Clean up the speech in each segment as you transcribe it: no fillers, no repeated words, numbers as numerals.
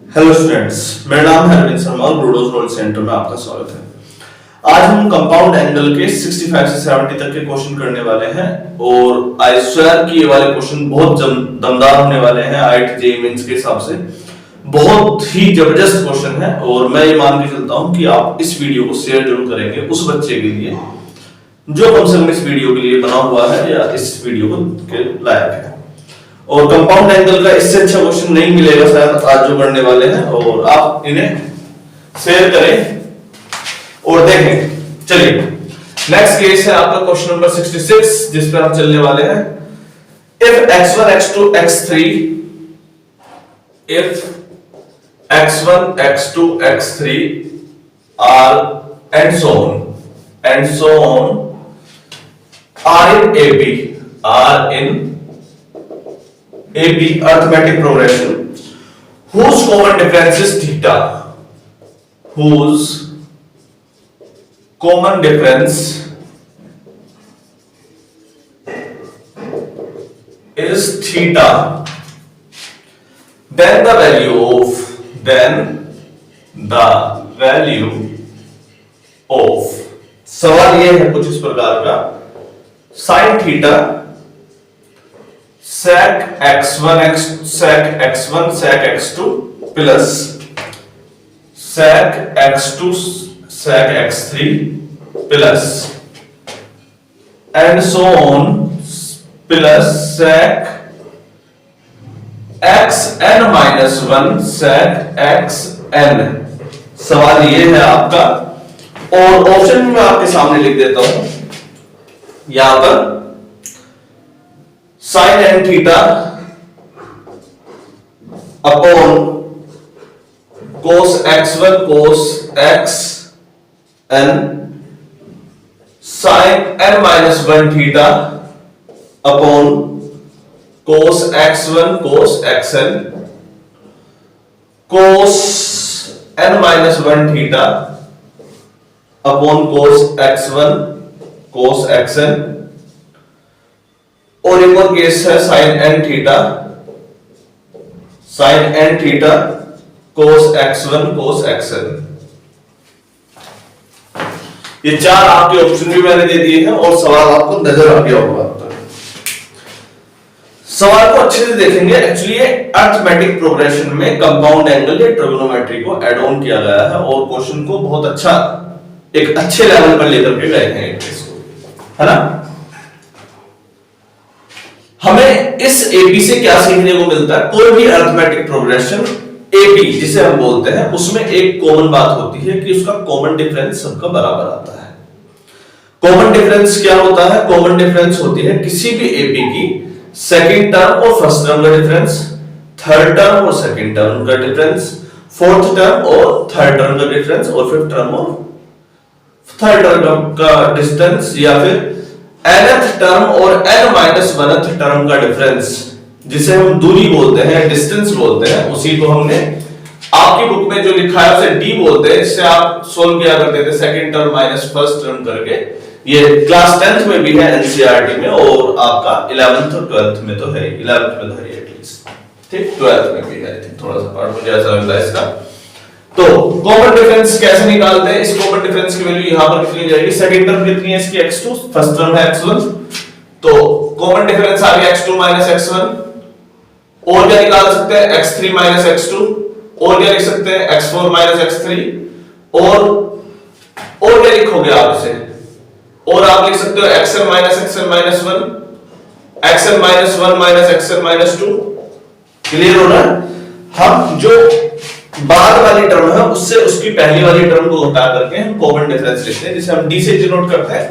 Hello students, मेरा नाम है अरविंद शर्मा और ब्रूडोज नॉलेज सेंटर में आपका स्वागत है। आज हम कंपाउंड एंगल के 65 से 70 तक के क्वेश्चन करने वाले हैं और आई स्क्वायर की ये वाले क्वेश्चन बहुत दमदार होने वाले हैं। आईआईटी जेईई मेंस के हिसाब से बहुत ही जबरदस्त क्वेश्चन है और मैं ये मान के चलता हूं कि आप इस वीडियो को शेयर जरूर करेंगे उस बच्चे के लिए जो कम से कम इस वीडियो के लिए बना हुआ है या इस वीडियो के लायक है। और कंपाउंड एंगल का इससे अच्छा क्वेश्चन नहीं मिलेगा शायद आज जो करने वाले हैं, और आप इन्हें शेयर करें और देखें। चलिए नेक्स्ट केस है आपका क्वेश्चन नंबर 66 जिस पर हम चलने वाले हैं। If x1 x2 x3 if x1 x2 x3 are and so on are in AB arithmetic progression whose common difference is theta, whose common difference is theta, then the value of सवाल ये है कुछ इस प्रकार का, sin theta sec x1 sec x2 plus sec x2 sec x3 plus and so on plus sec xn minus 1 sec xn। सवाल ये है आपका और ऑप्शन में आपके सामने लिख देता हूं यहां पर sin n theta upon cos x1 cos xn sin n minus 1 theta upon cos x1 cos xn cos n minus 1 theta upon cos x1 cos xn। और एक और केस है sin n theta cos x1 cos xn। ये चार आपके option भी मैंने दे दिए हैं और सवाल आपको नजर आ गया होगा। सवाल को अच्छे से देखेंगे। एक्चुअली ये अरिथमेटिक प्रोग्रेशन में कंपाउंड एंगल या ट्रिगोनोमेट्री को ऐड ऑन किया गया है और क्वेश्चन को बहुत अच्छा एक अच्छे लेवल पर लेकर के गए हैं इसको, है ना। हमें इस एबी से क्या सीखने को मिलता है? कोई भी अरिथमेटिक प्रोग्रेशन एबी जिसे हम बोलते हैं उसमें एक कॉमन बात होती है कि उसका कॉमन डिफरेंस सबका बराबर आता है। कॉमन डिफरेंस क्या होता है? कॉमन डिफरेंस होती है किसी भी एबी की सेकंड टर्म और फर्स्ट टर्म का डिफरेंस, थर्ड टर्म और सेकंड टर्म का डिफरेंस, फोर्थ टर्म और थर्ड टर्म का डिफरेंस और फिफ्थ टर्म और थर्ड टर्म का डिस्टेंस, या फिर nth टर्म और n माइनस 1th टर्म का डिफरेंस जिसे हम दूरी बोलते हैं, डिस्टेंस बोलते हैं। उसी को हमने आपकी बुक में जो लिखा है उसे d बोलते हैं। इससे आप सोल्व किया करते थे second term minus first term करके। ये क्लास 10th में भी है एनसीईआरटी में और आपका 11th और 12th में तो है, 11th में तो है एटलीस्ट, ठीक, 12th में भी है। थोड़ा सा पार्ट मुझे ऐसा लगता है इसका। तो कॉमन डिफरेंस कैसे निकालते हैं? इस कॉमन डिफरेंस की वैल्यू यहां पर कितनी जाएगी? सेकंड टर्म कितनी है इसकी? x2, फर्स्ट टर्म है x1, तो कॉमन डिफरेंस आ गया x2 x1। और क्या निकाल सकते हैं? x3 x2। और क्या लिख सकते हैं? x4 x3। और क्या लिखोगे आप इसे? और आप लिख सकते हो xn xn 1 xn 1 xn 2। Clear हो रहा है? हम जो बाद वाली टर्म है उससे उसकी पहली वाली टर्म को हटा करके हम कॉमन डिफरेंस लिखते हैं जिसे हम डी से डिनोट करते हैं।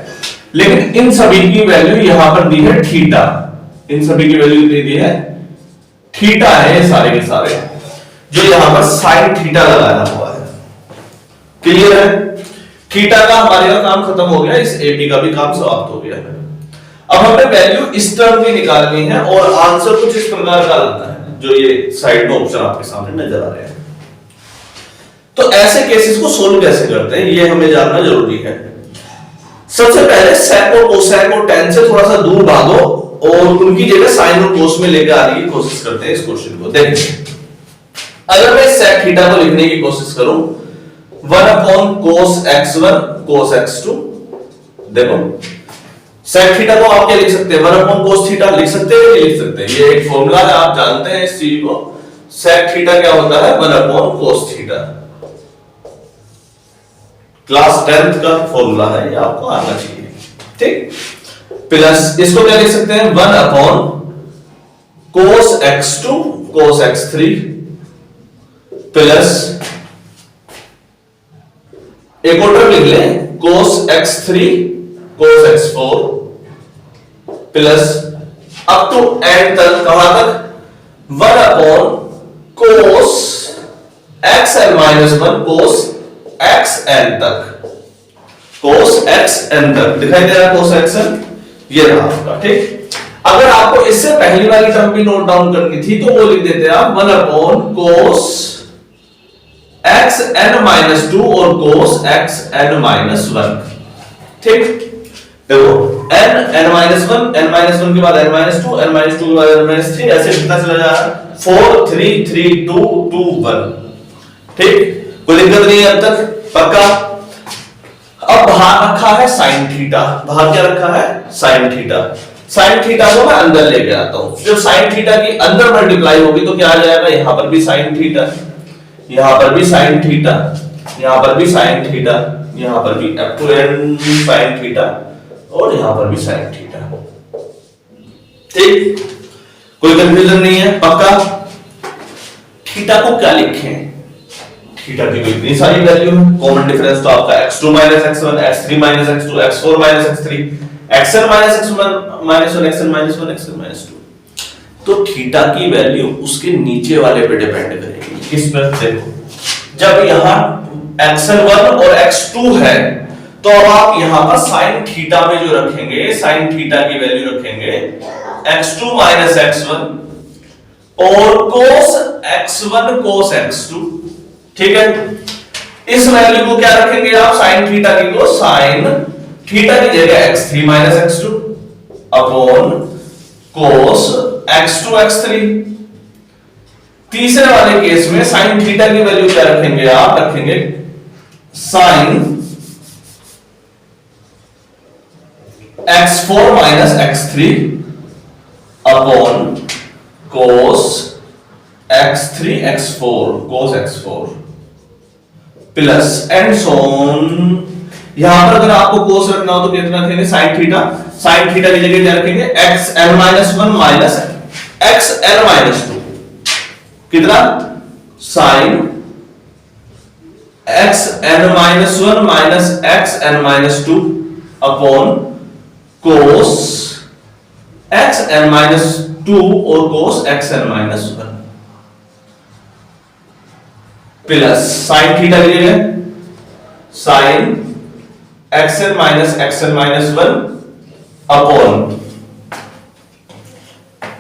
लेकिन इन सभी की वैल्यू यहां पर दी है थीटा। इन सभी की वैल्यू दे दी है थीटा है, सारे के सारे जो यहां पर साइन थीटा लगाया हुआ है। क्लियर है? थीटा का हमारे यहां काम खत्म हो गया, इस एबी का भी काम समाप्त हो गया है। अब हमें वैल्यू इस टर्म की निकालनी है और आंसर कुछ इस प्रकार का आता है जो ये साइड में ऑप्शन आपके सामने नजर आ रहे हैं। तो ऐसे केसेस को सोल्व कैसे करते हैं ये हमें जानना जरूरी है। सबसे पहले सेक और कोसेक और टेन से थोड़ा सा दूर भागो और उनकी जगह साइन और कोस में लेकर आने की कोशिश करते हैं इस क्वेश्चन को। देखिए अगर मैं सेक थीटा को लिखने की कोशिश करूं 1 upon cos x1 cos x2, देखो सेक थीटा को आप क्या लिख सकते हैं 1 अपॉन कोस थीटा लिख सकते हैं कि लिख सकते हैं, ये एक फॉर्मूला है, आप जानते हैं इस चीज को। सेक थीटा क्या होता है 1 upon cos theta, class 10th का फॉर्मूला है, ये आपको आना चाहिए, ठीक। प्लस इसको क्या लिख सकते हैं 1 अपॉन कोस x2 कोस x3 प्लस एक और टर्म लिख लें cos x3 cos x4 plus up to n तक, कहां तक 1 upon cos xn minus 1 cos xn तक, कोस xn तक दिखाई दे रहा है कोस xn, ये रहा आपका, ठीक। अगर आपको इससे पहली वाली टर्म भी नोट डाउन करनी थी तो वो लिख देते हैं आप 1 अपॉन कोस xn माइनस 2 और कोस xn माइनस 1, ठीक। देखो n माइनस 1, n माइनस 1 के बाद n माइनस 2, n माइनस 2 के बाद n माइनस 3, ऐसे कितना चला जा रहा है 4 3 3 2 2 1, ठीक। कोई दिक्कत नहीं है अब तक, पक्का। अब बाहर रखा है साइन थीटा, बाहर क्या रखा है साइन थीटा, साइन थीटा को मैं अंदर लेके आता हूं, जब साइन थीटा की अंदर मल्टीप्लाई होगी तो क्या आ जाएगा, यहां पर भी साइन थीटा, यहां पर भी साइन थीटा, यहां पर भी साइन थीटा, यहां पर भी up to n sine theta और यहां पर भी साइन थीटा, ठीक। कोई कंफ्यूजन नहीं है, पक्का। थीटा को क्या लिखें, थीटा की तो इतनी सारी वैल्यू है, कॉमन डिफरेंस तो आपका x2 minus x1, x3 minus x2, x4 minus x3, xn minus x1 minus 1, xn minus 1, xn minus 2। तो थीटा की वैल्यू उसके नीचे वाले पे डिपेंड करेगी, किस पर, देखो जब यहां xn1 और x2 है तो अब आप यहां पर साइन थीटा में जो रखेंगे, साइन थीटा की वैल्यू रखेंगे x2 माइनस x1 और कोस x1 कोस x2, ठीक है। इस वैल्यू को क्या रखेंगे आप साइन थीटा की को साइन थीटा की जगह x3 माइनस x2 अपॉन कोस x2 x3। तीसरे वाले केस में साइन थीटा की वैल्यू क्या रखेंगे आप, रखेंगे sine x4 minus x3 upon cos x3 x4 cos x4 plus and so on. यहां पर अगर आपको कोस रखना हो तो कितना रखेंगे साइन थीटा, साइन थीटा की जगह क्या रखेंगे xn minus 1 minus xn minus 2, कितना sine xn minus 1 minus xn minus 2 upon cos xn minus 2 और cos xn minus 1 plus sine theta की जगह sine xn minus 1 upon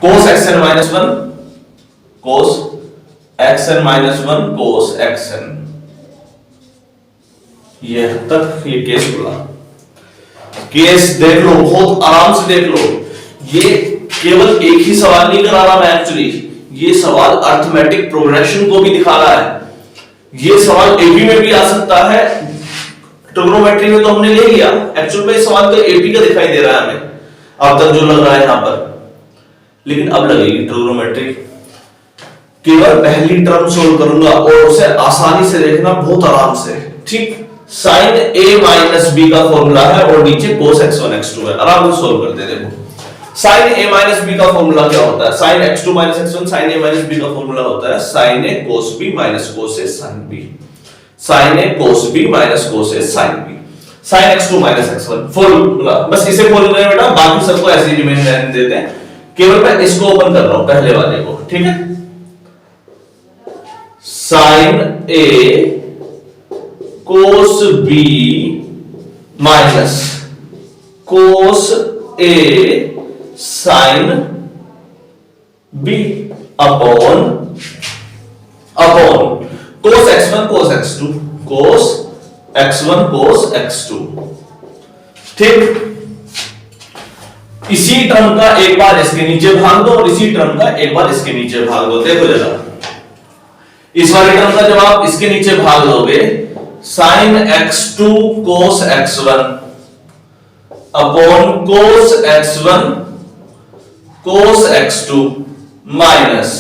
cos xn minus 1 cos xn minus 1 cos xn। ये तक ये case खुला, case देख लो, बहुत आराम से देख लो। ये केवल एक ही सवाल नहीं करा रहा मैं, एक्चुअली ये सवाल अर्थमेटिक प्रोग्रेशन को भी दिखा रहा है। ये सवाल एपी में भी आ सकता है, ट्रिग्नोमेट्री में तो हमने ले लिया, एक्चुअल में सवाल तो एपी का दिखाई दे रहा है हमें अब तक जो लग रहा है यहां पर, लेकिन अब लगेगी ट्रिग्नोमेट्री। केवल पहली टर्म सोल्व करूंगा और उसे आसानी से देखना, बहुत आराम से, ठीक। साइन a माइनस b का फॉर्मूला है और नीचे cos x1 x2 है, आराम से सोल्व करते हैं। देखो साइन a माइनस b का फॉर्मूला क्या होता है, sine x2 minus x1, sine a minus b का फॉर्मूला होता है sine a cos b minus cos a sin b, sine a cos b minus cos a sin b, sine x2 minus x1 formula. बस इसे खोल रहे हैं बेटा, बाकी सबको ऐसे ही रिमेन रहने देते हैं, केवल मैं इसको ओपन कर रहा हूं पहले वाले को, ठीक है। Sine a cos b minus cos a sin b upon cos x1 cos x2 cos x1 cos x2, ठीक। इसी टर्म का एक बार इसके नीचे भाग दो और इसी टर्म का एक बार इसके नीचे भाग दो। देखो जरा इस वाले टर्म का जब आप इसके नीचे भाग लोगे, sine x2 cos x1 upon cos x1 cos x2 minus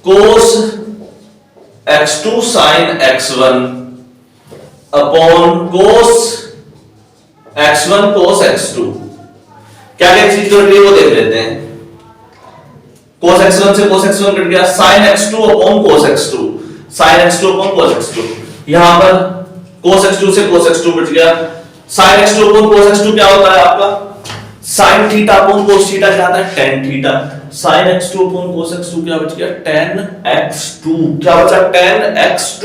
cos x2 sine x1 upon cos x1 cos x2। क्या क्या चीज कट रही है वो देख लेते हैं। cos x1 से cos x1 कट गया, sin x2 upon cos x2, sin x2 upon cos x2। यहां पर cos x2 से cos x2 बच गया, sin x2 upon cos x2 क्या होता है आपका sin theta upon cos theta क्या आता है tan theta. sin x2 upon cos x2 क्या बच गया tan x2, क्या बचा tan x2,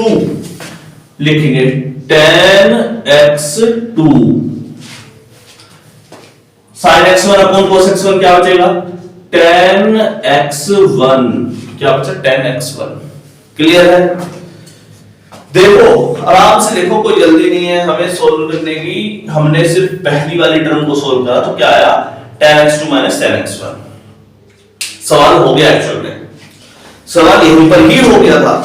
लिखेंगे tan x2। sin x1 upon cos x1 क्या बचेगा tan x1, क्या बचा tan x1। क्लियर है? देखो आराम से देखो, कोई जल्दी नहीं है हमें सोल्व करने की। हमने सिर्फ पहली वाली टर्म को सोल्व करा तो क्या आया tan x2 minus tan x1। सवाल हो गया, एक्चुअल में सवाल यहीं पर ही हो गया था।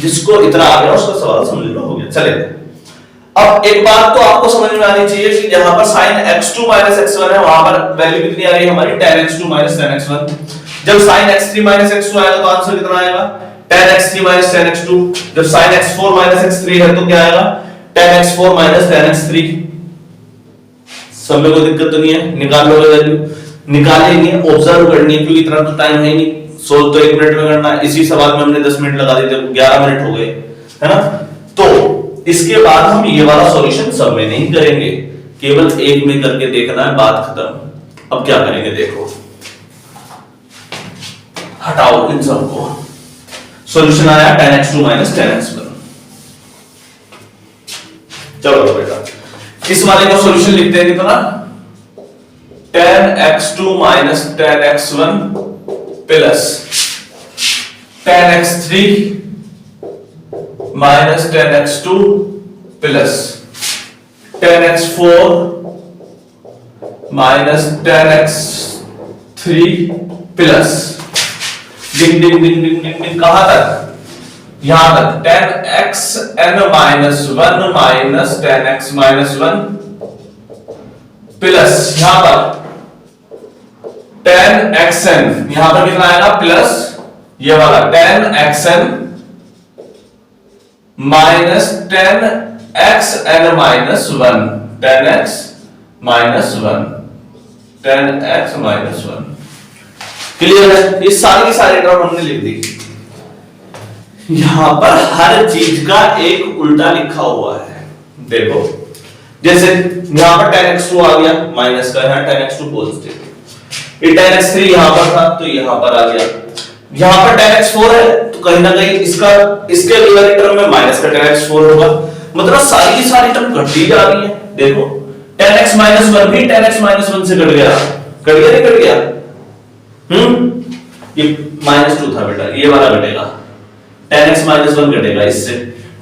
जिसको इतना आ गया उसका सवाल समझ लो हो गया। चले अब एक बात तो आपको समझ में आनी चाहिए कि जहां पर sin x2 माइनस x1 है वहां पर वैल्यू कितनी आ रही है हमारी tan x2 minus tan x1। जब sin x3 माइनस x2 आएगा तो आंसर कितना आएगा tan x3 minus tan x2। जब sin x4 माइनस x3 है तो क्या आएगा tan x4 minus tan x3। सब में कोई दिक्कत तो नहीं है? निकाल लोगे वैल्यू? निकालेंगे, ऑब्जर्व करनी है क्योंकि इतना तो टाइम है नहीं, सोल्व तो 1 मिनट में करना है। इसी सवाल में हमने 10 मिनट लगा दिए थे, 11 मिनट हो गए, है ना। तो इसके बाद हम ये वाला सॉल्यूशन सब में नहीं करेंगे, केवल एक में करके देखना है, बात खत्म। अब क्या करेंगे देखो, हटाओ इन सबको। सॉल्यूशन आया tan x2 minus tan x1। चलो बेटा इस वाले का सॉल्यूशन लिखते हैं कितना tan x2 minus tan x1 plus tan x3 minus tan x2 plus tan x4 minus tan x3 plus डिंग डिंग डिंग डिंग डिंग डिंग कहां तक, यहां तक tan xn minus 1 minus tan x minus 1 plus यहां पर tan xn, यहां पर कितना आएगा प्लस ये वाला tan xn minus tan xn minus 1, tan x minus 1, tan x minus 1। Clear है? ये सारी की सारी टर्म हमने लिख दी। यहां पर हर चीज का एक उल्टा लिखा हुआ है। देखो जैसे यहां पर tan x2 आ गया माइनस का, यहां tan x2 पॉजिटिव, ये tan x3 यहां पर था तो यहां पर आ गया। यहां पर tan x4 है तो कहीं ना कहीं इसका इसके अगले टर्म में माइनस का tan x4 होगा, मतलब सारी की सारी टर्म घटती जा रही है। देखो tan x माइनस 1 भी tan x माइनस 1 से घट गया, घट गया नहीं घट गया? ये -2 था बेटा, ये वाला घटेगा, tan x माइनस 1 घटेगा इससे।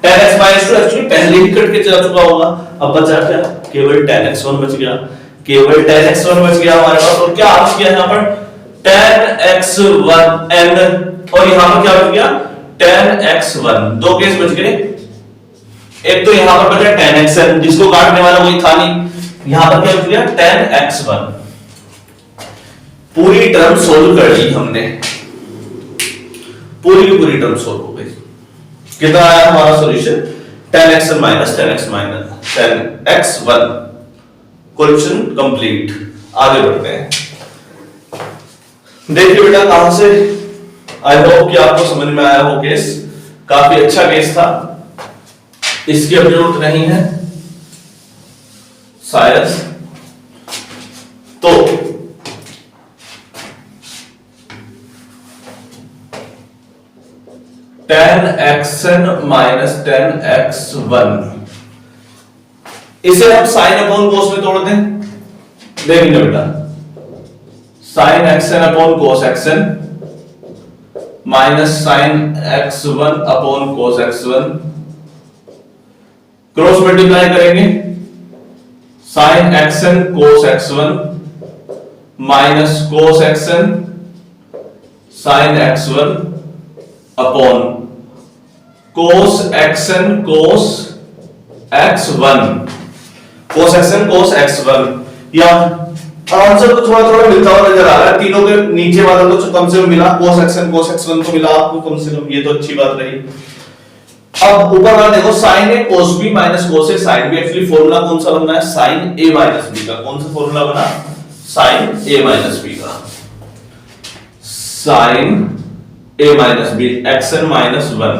tan x माइनस 2 एक्चुअली पहले ही कट के जा चुका होगा, अब बचा क्या केवल tan x1 बच गया, केवल tan x1 बच गया हमारे पास। और क्या बच गया यहां पर tan x1n, और यहां पर क्या बच गया tan x1। दो केस बच गए, एक तो यहां पर बचा tan xn जिसको काटने वाला कोई था नहीं, यहां पर क्या बच गया tan x1। पूरी टर्म सोल्व कर ली हमने, पूरी की पूरी टर्म सोल्व हो गई। कितना आया हमारा solution tan xn minus tan x minus tan x1। Question complete. आगे बढ़ते हैं। देखिए बेटा कहां से, आई होप कि आपको समझ में आया हो केस, काफी अच्छा केस था, इसकी अब जरूरत नहीं है शायद। तो tan xn minus tan x1, इसे हम साइन अपॉन कोस में तोड़ दें। देखेंगे बेटा sin xn upon cos xn minus sin x1 upon cos x1, cross multiply करेंगे, sin xn cos x1 minus cos xn sin x1 upon cos x n cos x1, cos x n cos x1। या answer तो थोड़ा थोड़ा मिलता हुआ नजर आ रहा है, तीनों के नीचे वाला तो कम से कम मिला, कोस एक्सन कोस x1 तो मिला आपको कम से कम, ये तो अच्छी बात रही। अब ऊपर वाला देखो साइन ए कोस बी माइनस कोस ए साइन बी, एक्चुअली फॉर्मूला कौन सा बनना है, साइन ए माइनस बी का। कौन सा फॉर्मूला बना, साइन ए माइनस बी का, sine a minus b x n minus 1,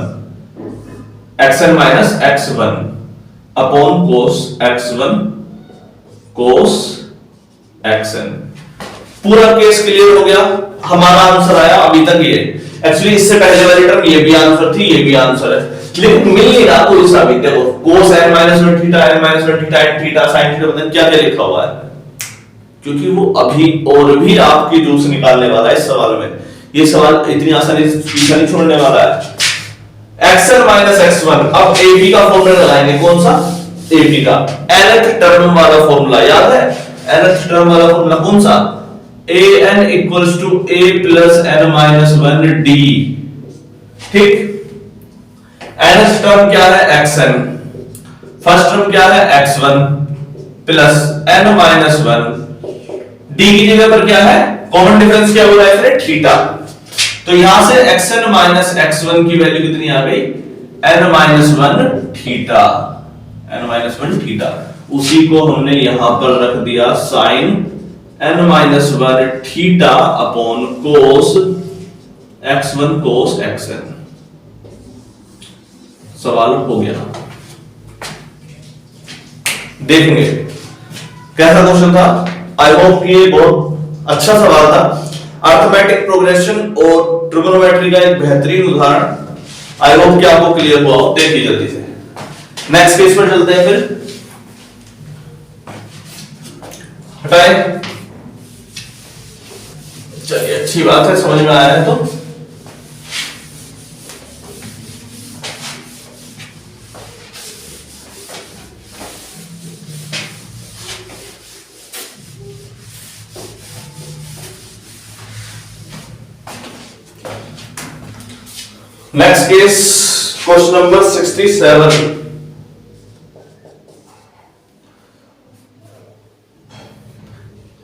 x n minus x1 upon cos x1 cos x n. पूरा केस क्लियर हो गया, हमारा आंसर आया अभी तक ये। एक्चुअली इससे पहले वाली टर्म ये भी आंसर थी, ये भी आंसर है, लेकिन मिल नहीं रहा कोई सा भी। देखो कोस n minus 1 theta n minus 1 theta n theta sin theta, पता नहीं क्या क्या लिखा हुआ है, क्योंकि वो अभी और भी आपकी जूस निकालने वाला है इस सवाल में। ये सवाल इतनी आसानी से पीछा नहीं छोड़ने वाला है। xn माइनस x1, अब ab का फॉर्मूला लगाएंगे, कौन सा, ab का nth टर्म वाला फॉर्मूला याद है, nth टर्म वाला फॉर्मूला कौन सा, an equals to a plus n minus 1 d। ठीक, nth टर्म क्या है xn, फर्स्ट टर्म क्या है x1 plus n minus 1, d की जगह पर क्या है, कॉमन डिफरेंस क्या हो रहा है फिर, थीटा। तो यहां से xn माइनस x1 की वैल्यू कितनी आ गई, n minus 1 theta, n minus 1 theta. उसी को हमने यहां पर रख दिया sine n minus 1 theta upon cos x1 cos xn। सवाल हो गया, देखेंगे कैसा क्वेश्चन था। आई होप ये बहुत अच्छा सवाल था, अर्थमेटिक प्रोग्रेशन और ट्रिगोनोमेट्री का एक बेहतरीन उदाहरण। आई होप कि आपको क्लियर हुआ हो। देखिए जल्दी से नेक्स्ट केस पर चलते हैं, फिर हटाए, चलिए अच्छी बात है, समझ में आया है तो। Next case, question number 67.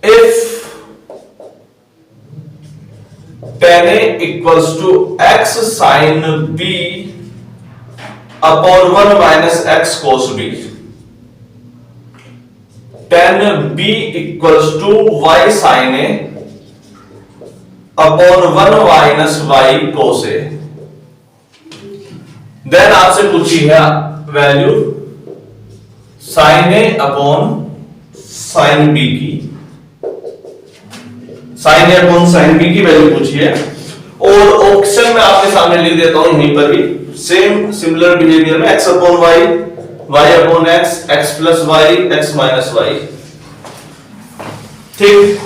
If tan A equals to x sin B upon 1 minus x cos B, tan B equals to y sin A upon 1 minus y cos A, then आपसे पूछी है value sine A upon sine B की, sine A upon sine B की value पूछी है। और option में आपके सामने लिख देता हूं यहीं पर भी, सेम सिमिलर बिहेवियर में x upon y, y upon x, x plus y, x minus y. ठीक,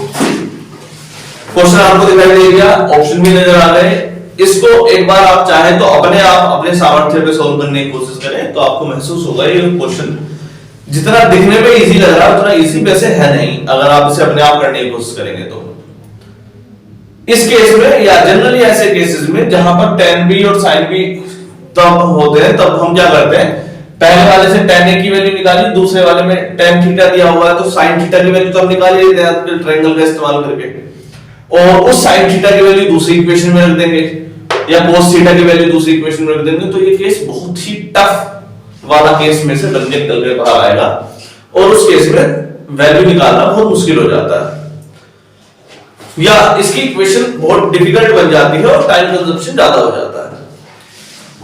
क्वेश्चन आपको दिखाई दे गया, ऑप्शन भी नजर आ रहे हैं। इसको एक बार आप चाहे तो अपने आप अपने सामर्थ्य पे सॉल्व करने की कोशिश करें, तो आपको महसूस होगा ये क्वेश्चन जितना दिखने में इजी लग रहा है उतना इजी वैसे है नहीं, अगर आप इसे अपने आप करने की कोशिश करेंगे तो। इस केस में या जनरली ऐसे केसेस में जहां पर tan b और sin b तब होते हैं, तब हम क्या करते हैं, पहले वाले से tan a की वैल्यू निकाली, दूसरे वाले में tan थीटा दिया हुआ है तो sin थीटा की वैल्यू तो हम निकाल ही लेते हैं ट्रायंगल का इस्तेमाल करके, और उस sin थीटा की वैल्यू दूसरी इक्वेशन में रख देंगे या cos थीटा की वैल्यू दूसरी इक्वेशन में रख देंगे। तो ये केस बहुत ही टफ वाला केस में से बनने निकल के बाहर आएगा, और उस केस में वैल्यू निकालना बहुत मुश्किल हो जाता है, या इसकी इक्वेशन बहुत डिफिकल्ट बन जाती है और टाइम कंजप्शन ज्यादा हो जाता है।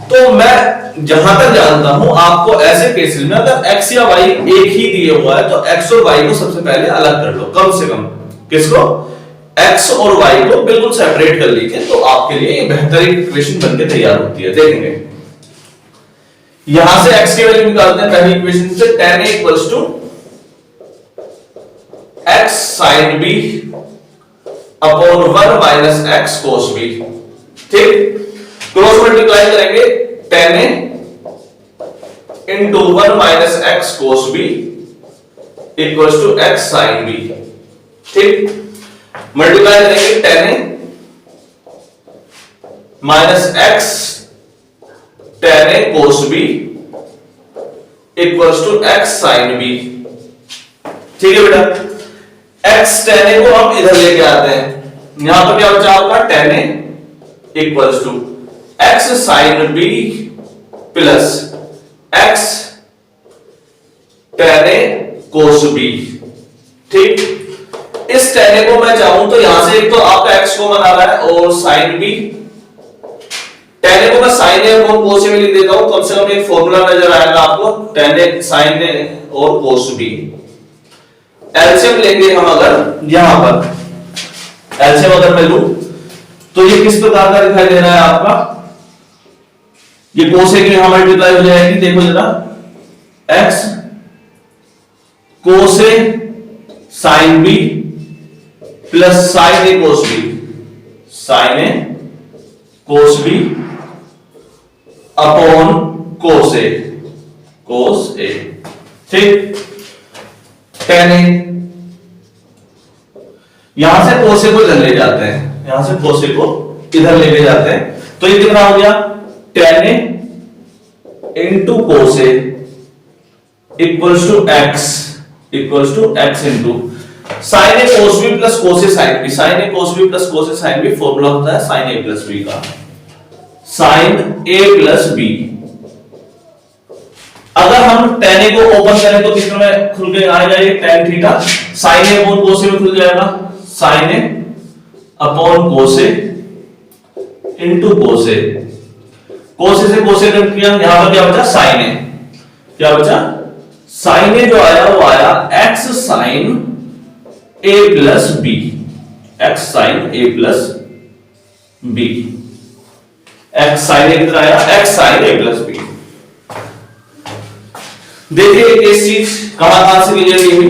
तो मैं जहां तक जानता हूं, आपको ऐसे केसेस में अगर x या y एक ही दिए हुआ है तो x और y को सबसे पहले अलग कर लो, कम से कम किसको, x और y को बिल्कुल सेपरेट कर लीजिए, तो आपके लिए बेहतरीन इक्वेशन बनके तैयार होती है। देखेंगे यहां से x की वैल्यू निकालते हैं पहली इक्वेशन से, tan a equals to x sin b upon 1 minus x cos b। ठीक, क्रॉस मल्टीप्लाई करेंगे tan a into 1 minus x cos b equals to x sin b। ठीक, मल्टीप्लाई करेंगे tan a minus x tan A cos B equals to x sin B। ठीक है बेटा, x tan A को हम इधर लेके आते हैं, यहां पर क्या बचा आपका tan A equals to x sin B plus x tan A cos B। ठीक, इस tan A को मैं चाहूं तो यहां से एक तो आपका x कॉमन आ रहा है और sin B, tan A को मैं sin A और cos A में लिख देता हूं, कम से कम एक फॉर्मूला नजर आएगा आपको, tan A sin A और cos B। एलसीएम लेंगे हम अगर यहां पर एलसीएम अगर मैं लूं तो ये किस प्रकार का दिखाई दे रहा है आपका, ये cos A की यहां मल्टीप्लाई हो जाएगी, देखो जरा x cos A sin B plus sin A cos B, sin A cos B upon cos A, cos A। ठीक, tan A, यहां से cos A को इधर ले जाते हैं, यहां से cos A को इधर लेके जाते हैं, तो ये कितना हो गया tan A into cos A equals to x into sin A cos B plus cos A sin B, sin A cos B plus cos A sin B formula होता है sin A प्लस B का, sin A plus B। अगर हम tan A को open करें तो किस में खुल के आएगा, ये tan theta sin A upon cos A में खुल जाएगा, sin A upon cos A into cos A, cos A से cos A कट किया, यहां पर क्या बचा sin A, क्या बचा sin A जो आया वो आया x sin A plus B, x sin A plus B, x sin A कितना आया x sin A plus B। देखिए एक चीज कहां से क्लियर की हुई,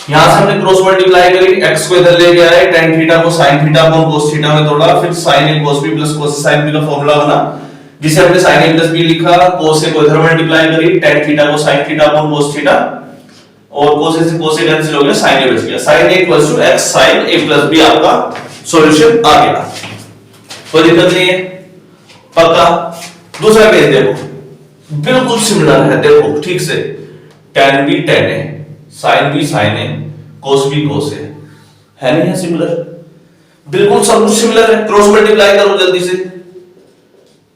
यहां से हमने क्रॉस मल्टीप्लाई करी, x को इधर लेके आए, tan थीटा को sin थीटा को cos थीटा में तोड़ा, फिर sin A cos B plus cos A sin B का फॉर्मूला बना, जिसे हमने sin A प्लस B लिखा, cos A को इधर मल्टीप्लाई करी, tan थीटा को sin थीटा को cos थीटा, और cos A से cos A कैंसिल हो गया, sin A बच गया, sin A equals to x sin A plus B आपका सॉल्यूशन आ गया, कोई दिक्कत नहीं है, पक्का। दूसरा केस देखो, बिल्कुल सिमिलर है, देखो ठीक से, tan B tan A sin B sin A cos B cos A, है नहीं है सिमिलर, बिल्कुल सब कुछ सिमिलर है, क्रॉस मल्टीप्लाई करो जल्दी से,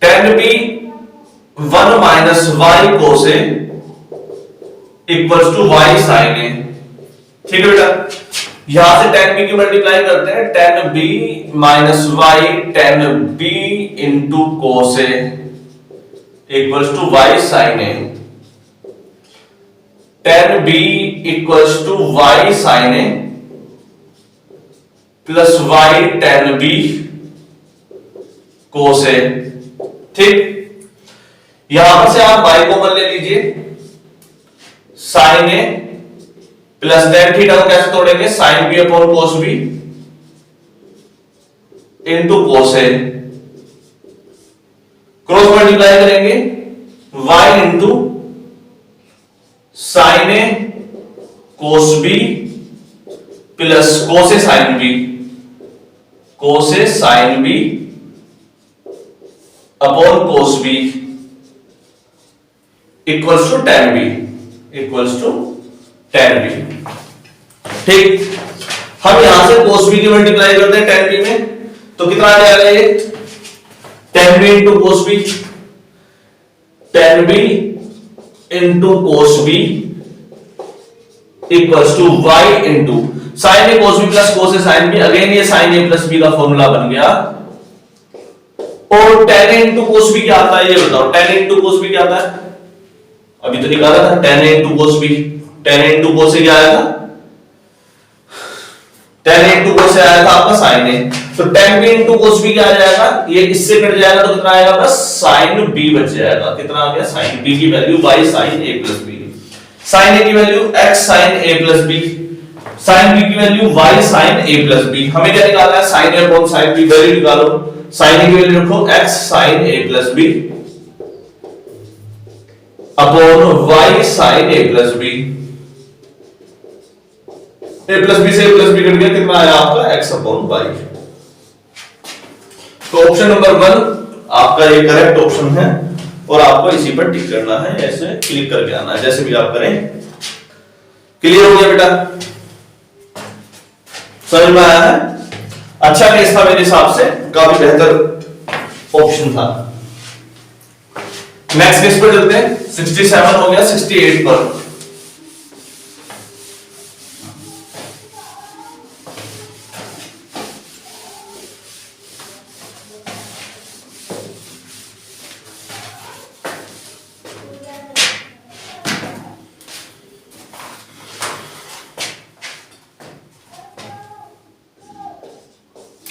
tan B 1 minus y cos A equals to y sin A। ठीक है बेटा, यहां से tan B की मल्टीप्लाई करते हैं, tan B minus y tan B into cos A equals to y sin A, tan B equals to y sin A plus y tan B cos A। ठीक, यहां से आप y कॉमन ले लीजिए, sin A plus tan theta को कैसे तोड़ेंगे, sin B upon cos B into cos A, cross multiply करेंगे, y into sin A cos B plus cos A sin B, cos A sin B upon cos B equals to tan B, equals to tan B। ठीक, हम यहां से cos B की multiply करते हैं tan B में, तो कितना आ जाएगा ये tan B into cos B, tan B into cos B equals to y into sin A cos B plus cos A sin B, again ये sin A प्लस B का formula बन गया, और tan A into cos B क्या आता है ये बताओ, tan A into cos B क्या आता है, अभी तो निकाला था, tan A into cos B, tan A into cos A क्या आया था, tan A into cos A आया था आपका sin A, तो tan B into cos B क्या आ जाएगा, ये इससे कट जाएगा तो कितना आएगा, बस sin B बच जाएगा, कितना आ गया, sin B की value y sin A plus B, sin A की value x sin A plus B, sin B की value y sin A plus B। हमें क्या निकालना है, sin A upon sin B, value निकालो, sin A की value रखो x sin A plus B upon y sin A plus B, A plus B से A plus B cut गया, कितना आया आपका x अपॉन y। तो ऑप्शन नंबर 1 आपका ये करेक्ट ऑप्शन है, और आपको इसी पर टिक करना है, ऐसे क्लिक करके आना है, जैसे भी आप करें। क्लियर हो गया बेटा? समझ में आया है? अच्छा केस था मेरे हिसाब से, काफी बेहतर ऑप्शन था। नेक्स्ट केस पर चलते हैं। 67 हो गया 68 पर।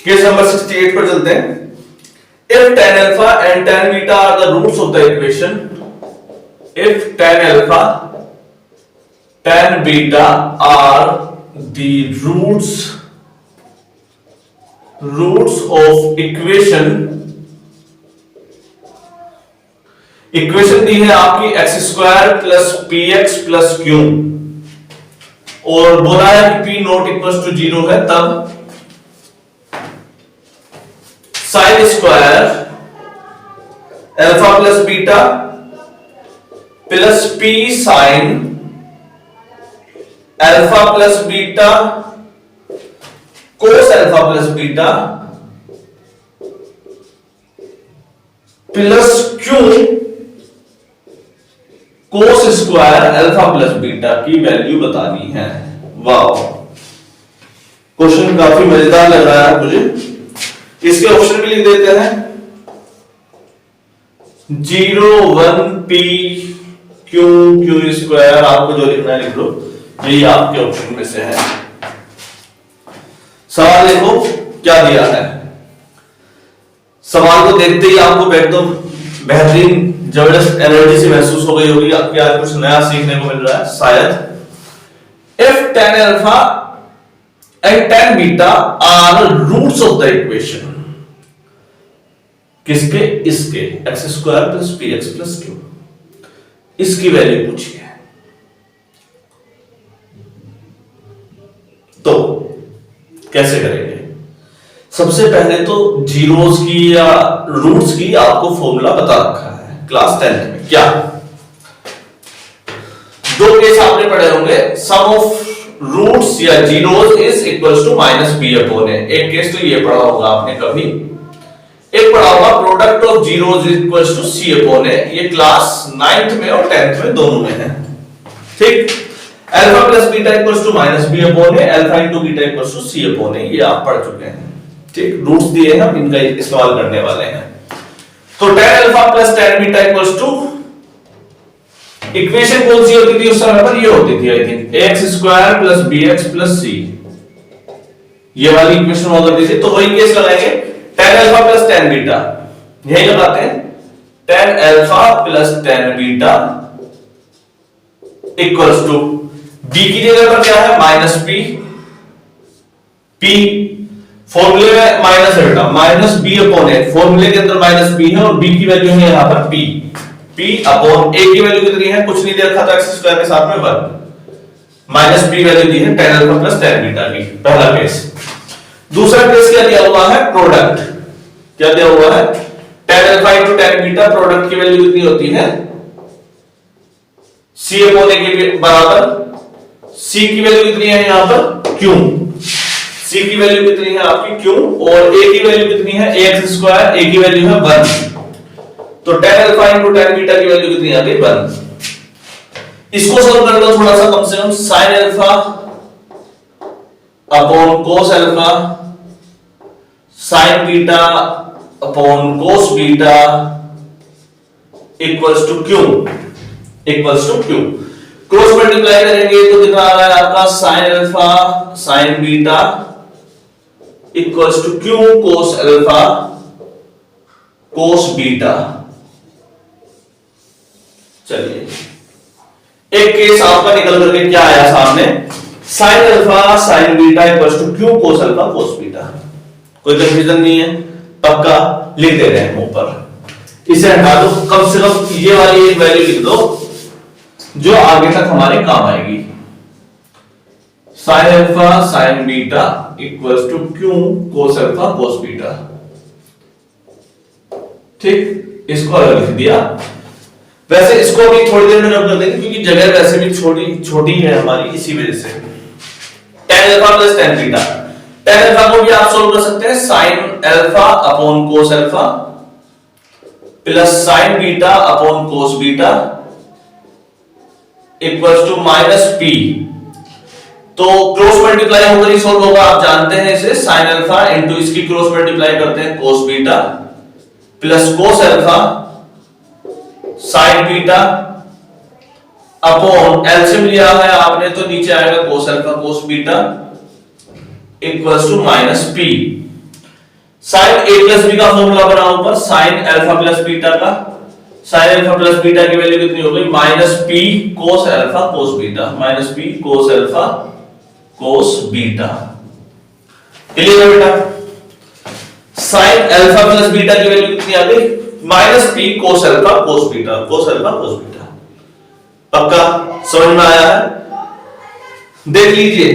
केस नंबर 68 पर चलते हैं। If tan alpha and tan beta are the roots of the equation, if tan alpha, tan beta are the roots of equation दी है आपकी x square plus P x plus Q, और बोला है कि p not equal to 0 है, तब sign square alpha plus beta plus P sign alpha plus beta कोस alpha plus beta plus Q कोस square alpha plus beta की value बतानी है। वाह, क्वेश्चन काफी मजेदार लग रहा है मुझे। इसके ऑप्शन भी लिख देते हैं। 0 1 p क्यू स्क्वायर, आपको जो लिखना है लिख लो, यही आपके ऑप्शन में से है। सवाल देखो क्या दिया है। सवाल को देखते ही आपको एकदम बेहतरीन जबरदस्त एनर्जी से महसूस हो गई होगी कि आज कुछ नया सीखने को मिल रहा है शायद। If tan alpha and tan beta are roots of the equation, किसके? इसके, x square plus P x plus Q, इसकी वैल्यू पूछी है। तो कैसे करेंगे? सबसे पहले तो जीरोस की या रूट्स की आपको फॉर्मूला बता रखा है क्लास 10th में। क्या? दो केस आपने पढ़े होंगे। सम ऑफ रूट्स या zeros is equals to minus B upon a. एक केस तो ये पढ़ा होगा आपने कभी। एक पढ़ा होगा product of zeros is equals to c upon a. ये क्लास 9th में और 10th में दोनों में है। ठीक। Alpha plus beta equals to minus B upon a, alpha into beta equals to c upon a, ये आप पढ़ चुके हैं। ठीक। रूट्स दिए हैं, हम इनका इस्तेमाल करने वाले हैं। तो tan alpha plus tan beta equals to, equation कौन सी होती थी उस समय पर? ये होती थी I think ax square plus bx plus c, ये वाली इक्वेशन हुआ करती थी। तो वही केस लगाएंगे, tan alpha plus tan beta, यही लगाते हैं। tan alpha plus tan beta equals to b की जगह पर क्या है? माइनस p, p फॉर्मूले में माइनस है बेटा, माइनस b अपॉन a, फॉर्मूले के अंदर माइनस b है और b की वैल्यू है यहां पर p, p अपॉन a की वैल्यू कितनी है? कुछ नहीं दे रखा था, x स्क्वायर के साथ में 1, माइनस b वैल्यू दी है tan alpha plus tan beta की। पहला केस। दूसरा केस क्या दिया हुआ है? प्रोडक्ट। क्या दिया हुआ है? tan alpha into tan beta, product की वैल्यू कितनी होती है? c अपॉन a के बराबर। c की वैल्यू कितनी है यहां पर? q। c की वैल्यू कितनी है आपकी? q। और a की वैल्यू कितनी है? ax स्क्वायर, a की वैल्यू है 1। तो tan alpha into tan beta की वैल्यू कितनी आ गई? 1। इसको सॉल्व कर लो थोड़ा सा, कम से कम sin alpha upon cos alpha, sin beta upon cos beta equals to q, equals to q। Cross multiply करेंगे तो कितना आ रहा है आपका? sin alpha sin beta equals to q cos alpha cos beta. चलिए एक केस आपका निकल करके क्या आया सामने? sin alpha sin beta equals to q cos alpha cos beta. कोई कंफ्यूजन नहीं है? पक्का लिख दे रहे हैं ऊपर। इसे हटा दो, कम से कम ये वाली एक वैल्यू लिख दो जो आगे तक हमारे काम आएगी। sin alpha sin beta equals to q cos alpha cos beta. ठीक, इसको अलग लिख दिया। वैसे इसको अभी थोड़ी देर में रब कर देंगे क्योंकि जगह वैसे भी छोटी छोटी है हमारी, इसी वजह से। tan alpha plus tan beta, tan alpha को भी आप सोल्व कर सकते हैं sin alpha upon cos alpha plus sin beta upon cos beta equals to minus p। तो क्रॉस मल्टीप्लाई होकर ही सोल्व होगा, आप जानते हैं इसे। sin अल्फा इनटू इसकी क्रॉस मल्टीप्लाई करते हैं cos beta plus cos alpha sin beta upon LCM लिया है आपने तो नीचे आएगा cos alpha cos beta equals to minus p। sin a plus b का फॉर्मूला बना ऊपर sin अल्फा प्लस बीटा का, sin अल्फा प्लस बीटा की वैल्यू कितनी हो गई minus p cos alpha cos beta, minus p cos alpha cos beta. Clear है बेटा? sin अल्फा प्लस बीटा की वैल्यू कितनी आ गई minus p cos alpha cos beta, cos alpha cos beta. पक्का समझ में आया है? देख लीजिए,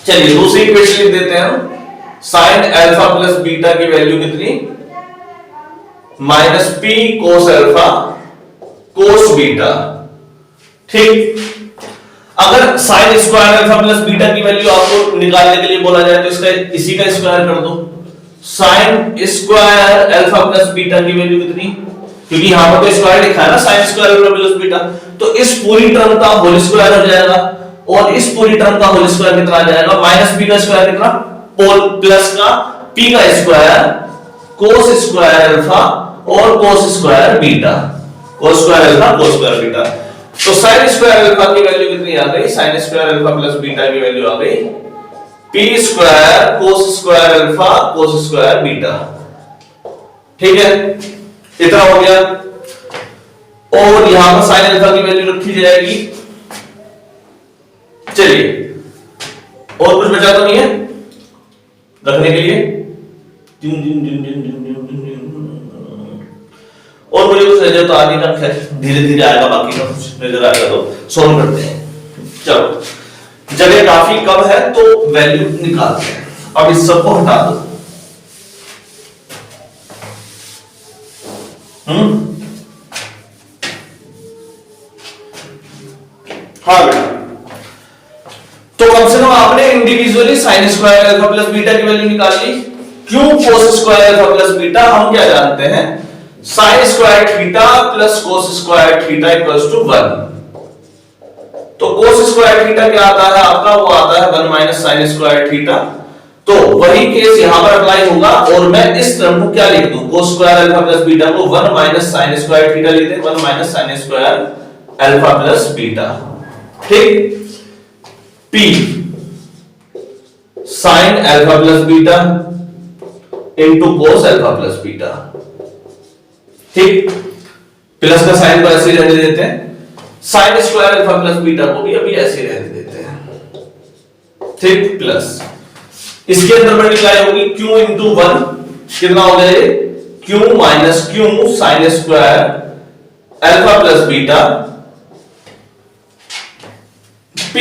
चलिए दूसरी इक्वेशन लिख देते हैं हम। sin अल्फा प्लस बीटा की वैल्यू कितनी minus p cos alpha cos beta. ठीक, अगर sin square alpha plus beta की वैल्यू आपको निकालने के लिए बोला जाए तो इसका इसी का स्क्वायर कर दो। sin square alpha plus beta की वैल्यू कितनी, क्योंकि यहां पर तो स्क्वायर लिखा है ना sin square alpha plus beta, तो इस पूरी टर्म का होल स्क्वायर हो जाएगा और इस पूरी टर्म का होल स्क्वायर कितना आ जाएगा माइनस p का स्क्वायर कितना प्लस का p का स्क्वायर cos स्क्वायर अल्फा और cos square beta, cos square alpha cos square beta. तो sin स्क्वायर अल्फा की वैल्यू कितनी आ गई, sin square alpha plus beta की वैल्यू आ गई p square cos square alpha cos square beta. ठीक है, इतना हो गया। और यहां पर sin अल्फा की वैल्यू रखी जाएगी। चलिए, और कुछ बचा तो नहीं है रखने के लिए? और मुझे कुछ नजर तो आगे का, खैर धीरे धीरे आएगा, बाकी का कुछ नजर आएगा तो सॉल्व करते हैं। चलो, जगह काफी कम है तो वैल्यू निकालते हैं। अब इस सबको हटा दो। हाँ बेटा, तो कम से कम आपने individually sin square alpha plus beta की वैल्यू निकाल ली। क्यों cos square alpha plus beta? हम क्या जानते हैं, sin square theta plus cos square theta equals to 1। तो cos स्क्वायर थीटा क्या आता है आपका, वो आता है 1 माइनस sin स्क्वायर थीटा। तो वही केस यहां पर अप्लाई होगा और मैं इस टर्म को क्या लिख दूं, cos square alpha plus beta को 1 माइनस sin स्क्वायर थीटा लिखते हैं, 1 minus sin square alpha plus beta. ठीक, p sin alpha plus beta into cos alpha plus beta. ठीक, प्लस का साइन को ऐसे ही रहने देते हैं, sin square alpha plus beta को भी अभी ऐसे ही रहने देते हैं। ठीक, प्लस इसके अंदर मल्टीप्लाई होगी q इंटू 1, कितना हो गया ये q minus q sin square alpha plus beta p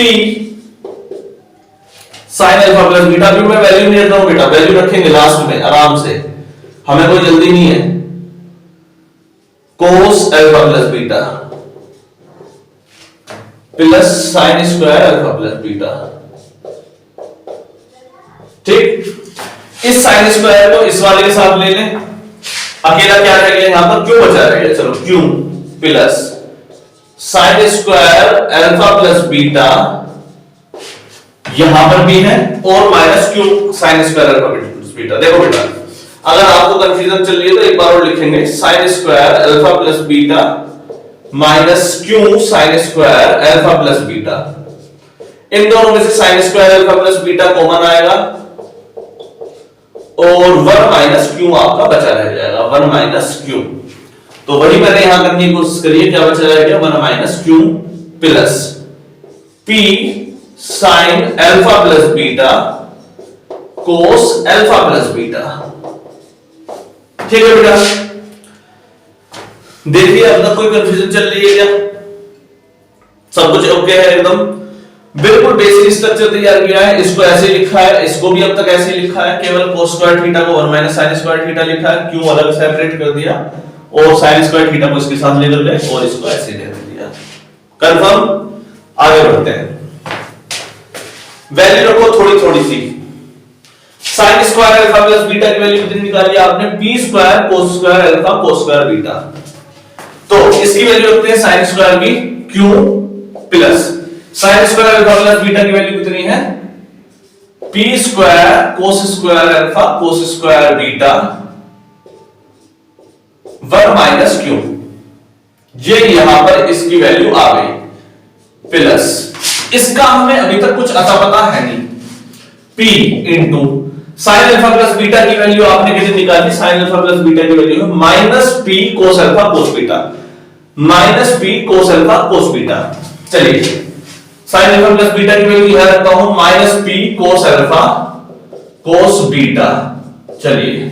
sin alpha plus beta. भी मैं वैल्यू नहीं रख रहा हूं बेटा, वैल्यू रखेंगे लास्ट में आराम से, हमें कोई जल्दी नहीं है। cos alpha plus beta plus sin square alpha plus beta. ठीक, इस sin स्क्वायर को इस वाले के साथ ले लें, अकेला क्या रह गया यहां पर, क्यों बचा रह गया, चलो क्यों plus sin square alpha plus beta यहां पर भी है और minus q sin square alpha plus beta. देखो बेटा, अगर आपको कंफ्यूजन चल रही है तो एक बार और लिखेंगे sin square alpha plus beta minus q sin square alpha plus beta. इन दोनों में से sin square alpha plus beta common आएगा और 1 माइनस क्यू आपका बचा रह जाएगा, 1 माइनस क्यू। तो वही मैंने यहां करने की कोशिश करी है, क्या बचा रहेगा 1 minus Q plus p sin alpha plus beta cos alpha plus beta. ठीक है बेटा, देखिए अब तक कोई कंफ्यूजन चल रही है क्या? सब कुछ ओके है एकदम? बिल्कुल बेसिक स्ट्रक्चर तैयार किया है, इसको ऐसे लिखा है, इसको भी अब तक ऐसे ही लिखा है, केवल cos स्क्वायर थीटा को 1 माइनस sin स्क्वायर थीटा लिखा है, क्यों अलग सेपरेट कर दिया और साइन स्क्वायर थीटा को इसके साथ लेकर गए और इसको ऐसे ले दिया। कंफर्म? आगे बढ़ते हैं। वैल्यू रखो थोड़ी थोड़ी सी। Sine square alpha plus beta की वैल्यू कितनी निकाली आपने? P square cos square alpha cos square beta. तो इसकी वैल्यू रखते हैं साइन स्क्वायर की q plus sine square alpha plus beta की वैल्यू कितनी है? P square cos square alpha cos square beta 1 minus q. ये यहां पर इसकी वैल्यू आ गई प्लस इसका हमें अभी तक कुछ अता पता है नहीं। P into sine alpha plus beta की वैल्यू आपने कितनी निकाली? साइन अल्फा प्लस बीटा की वैल्यू है minus P cos alpha cos beta, minus P cos alpha cos beta. चलिए साइन अल्फा प्लस बीटा की वैल्यू यहां रखता हूं minus P cos alpha cos beta. चलिए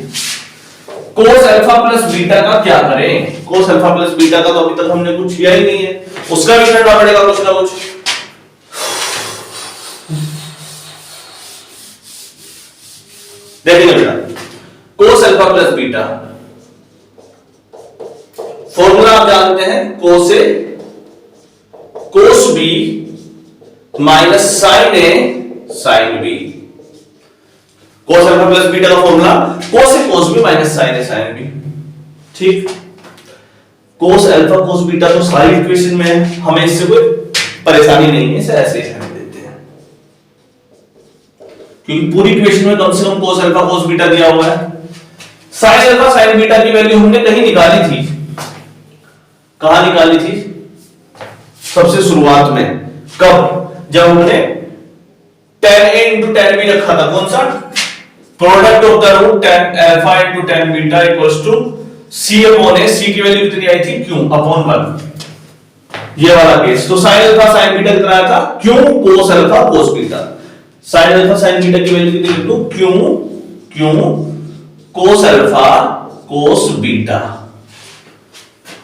कोस अल्फा प्लस बीटा का क्या करें? कोस अल्फा प्लस बीटा का तो अभी तक हमने कुछ किया ही नहीं है, उसका भी करना पड़ेगा कुछ ना कुछ। देखिए बेटा, cos alpha plus beta formula आप जानते हैं, cos a cos b minus sine a sine b. Cos alpha plus beta का formula cos a cos b minus sine a sine b. ठीक, कोस अल्फा कोस बीटा तो सारी equation में है, हमें इससे कोई परेशानी नहीं है, इसे ऐसे ही रहने देते हैं क्योंकि पूरी इक्वेशन में कम से कम कोस अल्फा कोस बीटा दिया हुआ है। साइन अल्फा साइन बीटा की वैल्यू हमने कहीं निकाली थी, कहां निकाली थी? सबसे शुरुआत में। कब? जब हमने tan a into tan b रखा था। कौन सा? Product of the root tan alpha into tan beta equals to c upon a। c की वैल्यू कितनी आई थी? q upon 1। ये वाला केस। तो sin अल्फा sin बीटा कितना आया था? q cos alpha cos beta. sin alpha sin beta की वैल्यू कितनी लिख लूं? q cos alpha cos beta.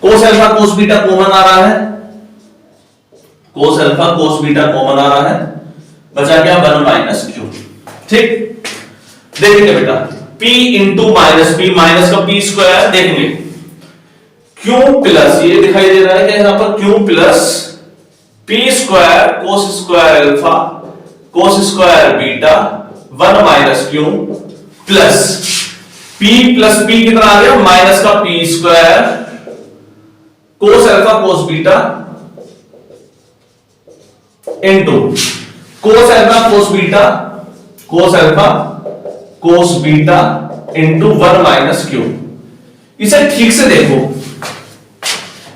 cos alpha cos beta common आ रहा है, cos alpha cos beta common आ रहा है, बचा क्या? 1 माइनस क्यू। ठीक, देखेंगे बेटा p into minus P, minus का p स्क्वायर देखेंगे, q प्लस ये दिखाई दे रहा है कि यहां पर q plus p square cos square alpha cos square beta 1 minus Q plus p plus p कितना आ गया? माइनस का p square cos alpha cos beta into cos alpha cos beta cos alpha cos beta into 1 minus Q. इसे ठीक से देखो,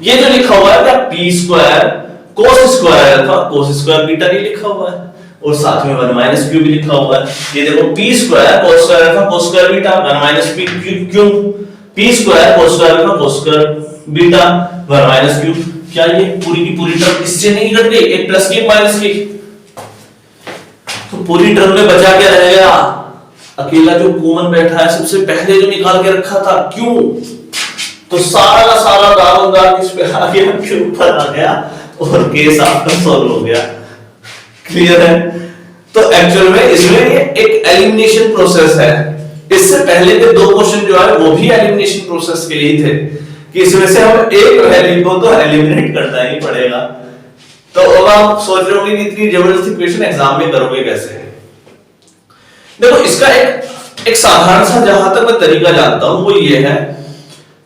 ये जो लिखा हुआ है क्या? P square cos square alpha cos square beta नहीं लिखा हुआ है, और साथ में 1 माइनस क्यू भी लिखा हुआ है। ये देखो P square cos square alpha cos square beta 1 minus P Q, P square cos square alpha cos square beta 1 minus Q. क्या ये पूरी की पूरी टर्म इससे नहीं कट गई? एक प्लस की एक माइनस की, तो पूरी टर्म में बचा क्या रहेगा? अकेला जो कॉमन बैठा है सबसे पहले जो निकाल के रखा था क्यों, तो सारा का सारा दारोमदार किस पे आ गया? के ऊपर आ गया और केस आपका सॉल्व हो गया। क्लियर है? तो एक्चुअल में इसमें ये एक एलिमिनेशन प्रोसेस है। इससे पहले के दो क्वेश्चन जो है वो भी एलिमिनेशन प्रोसेस के लिए थे कि इसमें से हम एक वैल्यू को तो एलिमिनेट करना ही पड़ेगा। तो अब आप सोच रहे होंगे कि इतनी जबरदस्त इक्वेशन एग्जाम में करोगे कैसे? देखो इसका एक साधारण सा जहां तक मैं तरीका जानता हूं वो ये है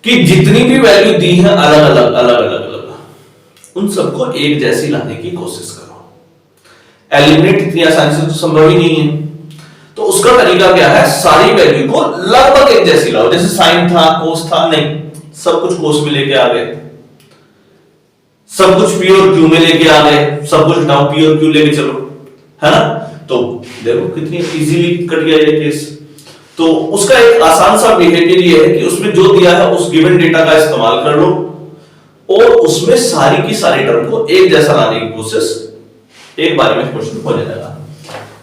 कि जितनी भी वैल्यू दी है अलग अलग उन सबको एक जैसी लाने की कोशिश करो। एलिमिनेट इतनी आसानी से तो संभव ही नहीं है, तो उसका तरीका क्या है? सारी वैल्यू को लगभग एक जैसी लाओ। जैसे साइन था कोस था, नहीं, सब कुछ कोस में लेके आ गए, सब कुछ पी और क्यू में लेके आ गए, सब कुछ हटाओ पी और क्यू लेके चलो, है ना? तो देखो कितनी इजीली कट गया ये केस। तो उसका एक आसान सा बिहेवियर ये है कि उसमें जो दिया है उस गिवन डेटा का इस्तेमाल कर लो और उसमें सारी की सारी टर्म को एक जैसा लाने की कोशिश, एक बार में क्वेश्चन हो जाएगा।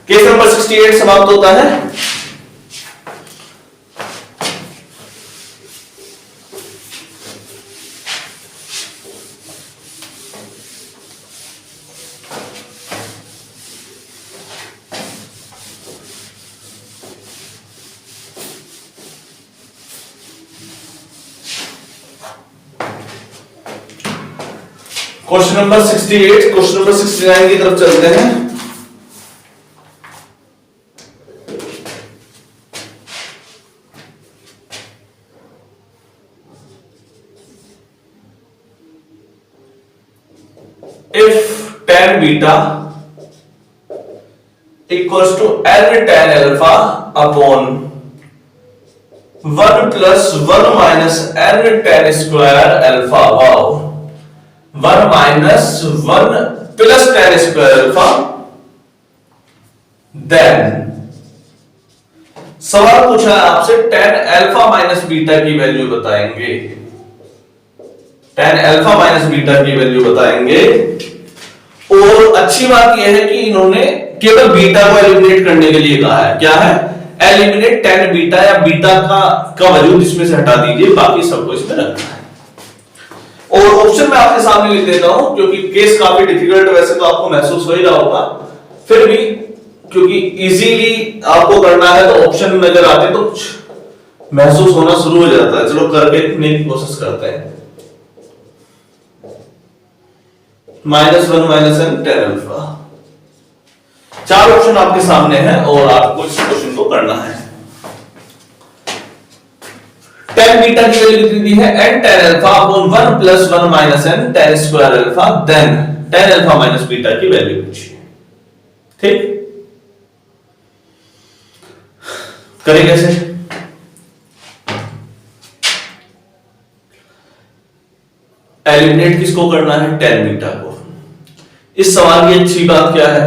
केस नंबर 68 समाप्त होता है। क्वेश्चन नंबर 68, क्वेश्चन नंबर 69 की तरफ चलते हैं। If tan beta equals to n tan alpha upon 1 plus 1 minus n tan square alpha, wow, 1 minus 1 plus tan square alpha, then सवाल पूछा है आपसे tan alpha minus beta की वैल्यू बताएंगे, tan alpha minus beta की value बताएंगे। और अच्छी बात यह है कि इन्होंने केवल बीटा को एलिमिनेट करने के लिए कहा है। क्या है? एलिमिनेट tan बीटा, या बीटा का वैल्यू इसमें से हटा दीजिए, बाकी सबको इसमें रखना है। और ऑप्शन मैं आपके सामने लिख देता हूं, क्योंकि केस काफी डिफिकल्ट वैसे तो आपको महसूस हो ही रहा होगा, फिर भी क्योंकि इजीली आपको करना है तो ऑप्शन नजर आते तो कुछ महसूस होना शुरू हो जाता है। चलो करके देखने की कोशिश करते हैं। -1 minus n tan alpha, 4 option आपके सामने हैं और आपको इस क्वेश्चन को करना है। tan बीटा की वैल्यू कितनी दी है? n tan alpha upon 1 plus 1 minus n tan square alpha, then tan alpha minus beta की वैल्यू पूछिए। ठीक, करें कैसे? एलिमिनेट किसको करना है? tan बीटा को। इस सवाल की अच्छी बात क्या है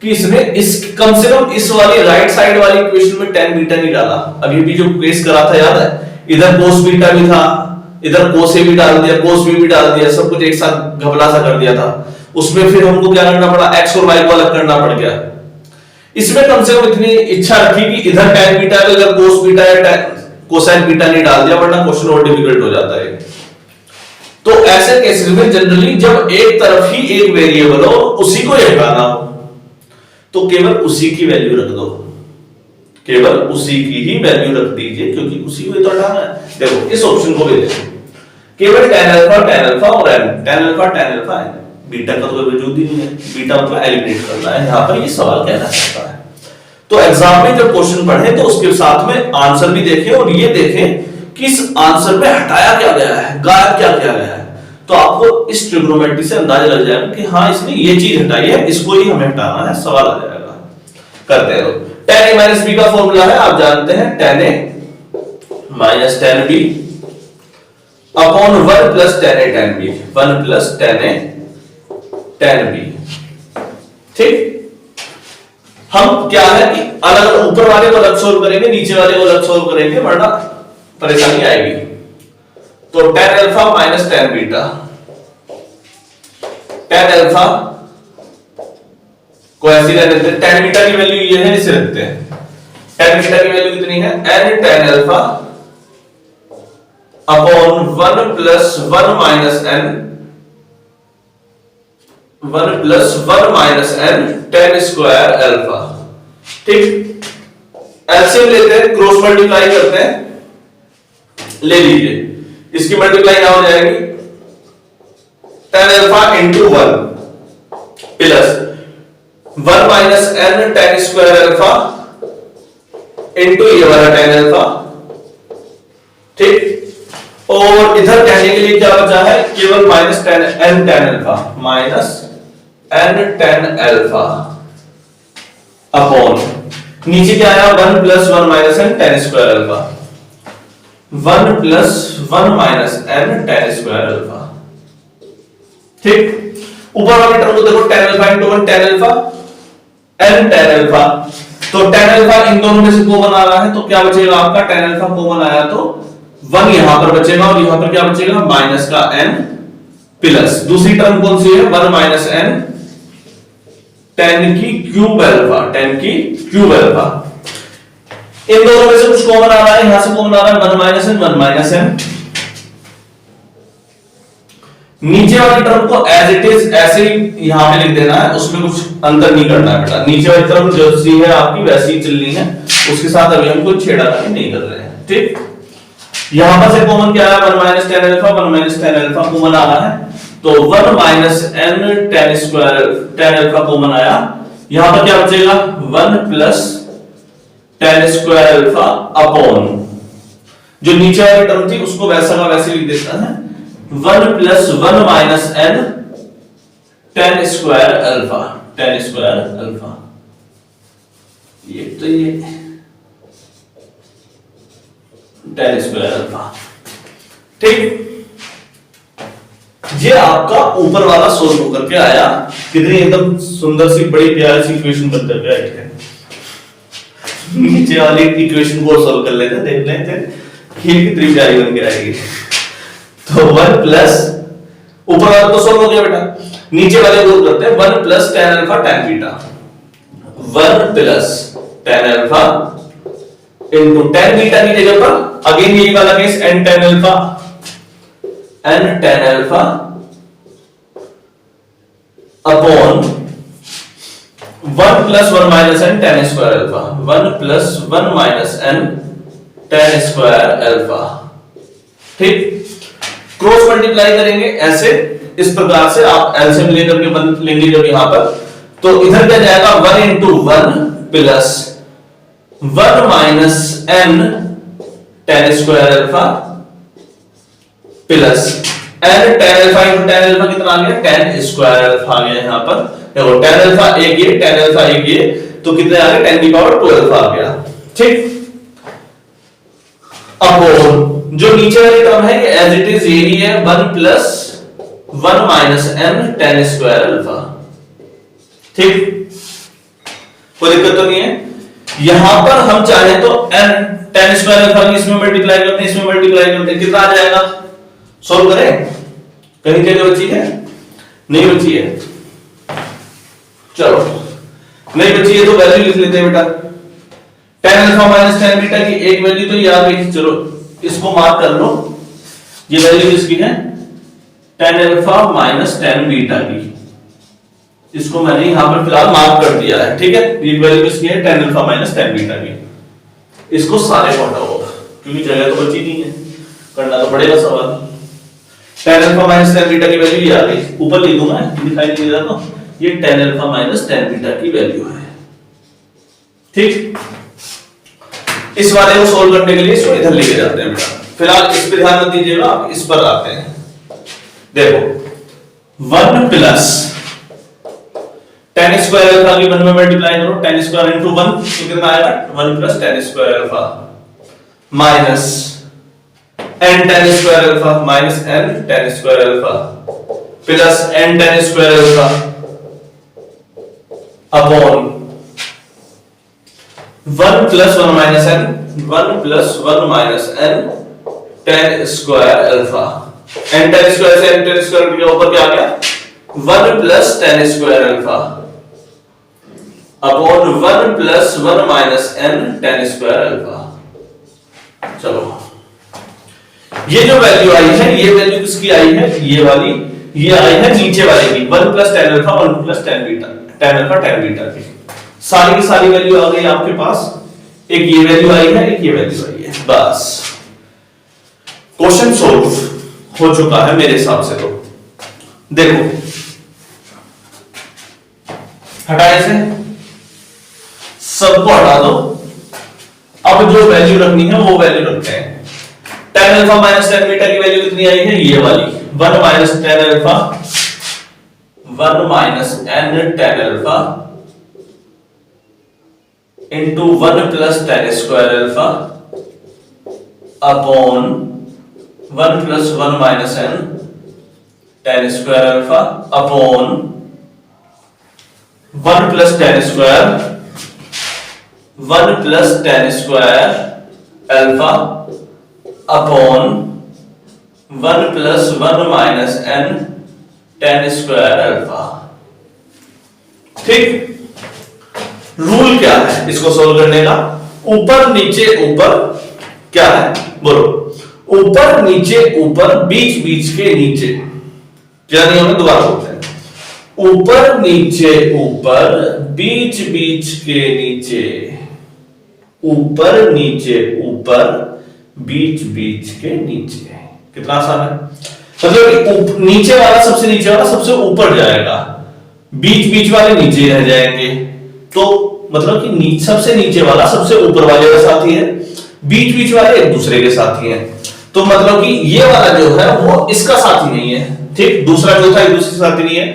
कि इसने कम से कम इस वाली राइट साइड वाली इक्वेशन में tan बीटा नहीं डाला। अभी भी जो केस करा था याद है, इधर cos बीटा भी था, इधर cos a भी डाल दिया, cos b भी डाल दिया, सब कुछ एक साथ घबला सा कर दिया था। उसमें फिर हमको क्या करना पड़ा? x और y को अलग करना पड़ गया। इसमें कम से कम इतनी इच्छा रखी कि इधर tan बीटा है, अगर cos बीटा या cosine बीटा नहीं डाल दिया, वरना क्वेश्चन और डिफिकल्ट हो जाता है। तो ऐसे केसेस में जनरली जब एक तरफ ही एक वेरिएबल हो, उसी को हटाना हो, तो केवल उसी की वैल्यू रख दो, केवल उसी की ही वैल्यू रख दीजिए, क्योंकि उसी को तो हटाना है। देखो इस ऑप्शन को भी देखो, केवल tan अल्फा और n, tan alpha n, beta का तो कोई वजूद ही नहीं है। बीटा मतलब एलिमिनेट करना है, यहां पर ये सवाल कहना चाहता है। तो एग्जाम में जब क्वेश्चन पढ़े तो उसके साथ में आंसर भी देखें और ये देखें कि इस आंसर में हटाया क्या गया है, गायब क्या किया गया है। तो आपको इस ट्रिग्नोमेट्री से अंदाजा लग जाएगा कि हाँ इसने ये चीज हटाई है, इसको ही हमें हटाना है, सवाल आ जाएगा। करते हैं। tan a माइनस b का फॉर्मूला है, आप जानते हैं, tan a minus tan b upon 1 plus tan a tan b, 1 plus tan a tan b। ठीक, हम क्या है कि अलग ऊपर वाले को अलग सोल्व करेंगे, नीचे वाले को अलग सोल्व करेंगे, वरना परेशानी आएगी। तो tan alpha minus tan beta, tan alpha को ऐसी रहने देते हैं, tan बीटा की वैल्यू ये है, इसे रखते हैं। tan बीटा की वैल्यू कितनी है? n tan alpha upon 1 plus 1 minus n, 1 plus 1 minus n tan square alpha. ठीक, एलसीएम लेते हैं, क्रॉस मल्टीप्लाई करते हैं, ले लीजिए, इसकी मल्टीप्लाई क्या हो जाएगी? tan alpha into 1 plus 1 minus n tan square alpha into ये वाला tan अल्फा। ठीक, और इधर कहने के लिए क्या बचा है? केवल minus n tan alpha, minus n tan alpha upon नीचे क्या आया? 1 plus 1 minus n tan square alpha, 1 plus 1 minus n tan square alpha. ठीक, ऊपर वाली टर्म को देखो, tan alpha into 1 tan alpha n tan alpha. तो tan अल्फा इन दोनों में से कॉमन आ रहा है, तो क्या बचेगा आपका? tan अल्फा कॉमन आया तो 1 यहां पर बचेगा, और यहां पर क्या बचेगा? माइनस का n प्लस दूसरी टर्म कौन सी है? 1 माइनस n tan की क्यूब अल्फा, tan की क्यूब अल्फा। इन दोनों में से कुछ कॉमन आ रहा है, यहां से कॉमन आ रहा है 1 माइनस n, 1 माइनस n। नीचे वाली टर्म को एज इट इज ऐसे ही यहां पे लिख देना है, उसमें कुछ अंतर नहीं करना है बेटा। नीचे वाली टर्म जो सी है आपकी वैसी ही चलनी है, उसके साथ अभी हम कुछ छेड़खानी नहीं कर रहे हैं। ठीक, यहां पर से कॉमन क्या है? 1 minus tan alpha, 1 minus tan alpha common आ रहा है, तो 1 minus n tan square, tan alpha common आया, यहां पर क्या बचेगा 1 plus tan square alpha upon, जो नीचे वाली टर्म थी उसको वैसा का वैसे लिख देता है, 1 plus 1 minus n tan square alpha, tan square alpha, ये तो ये टेन स्क्वायर अल्फा। ठीक, ये आपका ऊपर वाला सोल्व होकर के आया, कितनी एकदम सुंदर सी बड़ी प्यारी सी इक्वेशन बन करके आई है। नीचे वाली इक्वेशन को सॉल्व कर लेते हैं, देख लेते हैं ये कितनी प्यारी बन के आएगी। तो 1 प्लस, ऊपर वाला तो सॉल्व हो गया बेटा, नीचे वाले को करते हैं 1 plus tan alpha tan beta, 1 plus tan alpha into tan beta की जगह पर अगेन यही वाला case n tan alpha, n tan alpha upon 1 plus 1 minus n ten square alpha, 1 plus 1 minus n ten square alpha. ठीक, cross multiply करेंगे ऐसे, इस प्रकार से आप एलसीएम लेकर के लेंगे जब यहां पर, तो इधर क्या जाएगा 1 into 1 plus 1 minus n ten square alpha plus n tan alpha into tan alpha कितना आ गया, टेन स्क्वायर अल्फा आ गया। यहां पर देखो टेन अल्फा एक ये, टेन अल्फा एक ये, तो कितने आ गए 10 की पावर 12 आ गया। ठीक, अपॉन जो नीचे वाली टर्म है एज इट इज यही है, 1 plus 1 minus n ten square alpha. ठीक, कोई दिक्कत तो नहीं है। यहां पर हम चाहे तो n टेन स्क्वायर अल्फा की इसमें मल्टीप्लाई करते हैं, इसमें मल्टीप्लाई करते हैं, कितना आ जाएगा, सॉल्व करें, कहीं जगह बची है, नहीं बची है, चलो नहीं बची है तो वैल्यू लिख लेते हैं बेटा, tan alpha minus tan beta की एक वैल्यू तो याद रखी, चलो इसको मार्क कर लो, ये वैल्यू किसकी है, tan alpha minus tan beta की, इसको मैंने यहां पर फिलहाल मार्क कर दिया है। ठीक है, ये वैल्यू किसकी है, tan alpha minus tan beta की, इसको सारे को हटाओ क्योंकि जगह तो बची नहीं है, करना तो पड़ेगा सवाल। Tan alpha minus tan beta की वैल्यू ये आ गई, ऊपर लिख दूंगा, दिखाई नहीं दे रहा, तो ये tan alpha minus tan beta की वैल्यू है। ठीक, इस वाले को सोल्व करने के लिए इसको इधर लेके जाते हैं बेटा, फिलहाल इस पर ध्यान मत दीजिएगा, आप इस पर आते हैं। देखो 1 प्लस टेन स्क्वायर अल्फा की 1 में मल्टीप्लाई करो, टेन स्क्वायर इनटू 1 तो कितना आएगा 1 plus tan square alpha minus n ten square alpha minus n ten square alpha plus n ten square alpha upon 1 plus 1 minus n, 1 plus 1 minus n ten square alpha, n ten square से n ten square के ऊपर क्या आ गया 1 plus tan square alpha upon 1 plus 1 minus n ten square alpha. चलो ये जो value आई है, ये वैल्यू किसकी आई है, ये वाली, ये आई है नीचे वाले की 1 plus tan alpha 1 plus tan beta, tan alpha tan beta की सारी की सारी वैल्यू आ गई आपके पास, एक ये वैल्यू आई है, एक ये वैल्यू आई है, बस क्वेश्चन सोल्व हो चुका है मेरे हिसाब से। तो देखो हटाए से सबको हटा दो, अब जो वैल्यू रखनी है वो वैल्यू रखते हैं। Tan alpha minus tan beta की वैल्यू कितनी आई है, ये वाली 1 minus tan alpha 1 minus n tan alpha into 1 plus tan square alpha upon 1 plus 1 minus n ten square alpha upon 1 plus tan square 1 plus tan square alpha upon 1 plus 1 minus n ten square alpha. ठीक, rule क्या है इसको solve करने का, ऊपर नीचे ऊपर क्या है बोलो, ऊपर नीचे ऊपर बीच बीच के नीचे, क्या नियम है दोबारा बोलते हैं, ऊपर नीचे ऊपर बीच बीच के नीचे, ऊपर नीचे ऊपर बीच बीच के नीचे, कितना आसान है। मतलब नीचे वाला सबसे नीचे वाला सबसे ऊपर जाएगा, बीच बीच वाले नीचे रह जाएंगे। तो मतलब कि सबसे नीचे वाला सबसे ऊपर वाले का साथी है, बीच बीच वाले एक दूसरे के साथी हैं। तो मतलब कि ये वाला जो है वो इसका साथी नहीं है, ठीक। दूसरा जो था एक दूसरे के साथी नहीं है,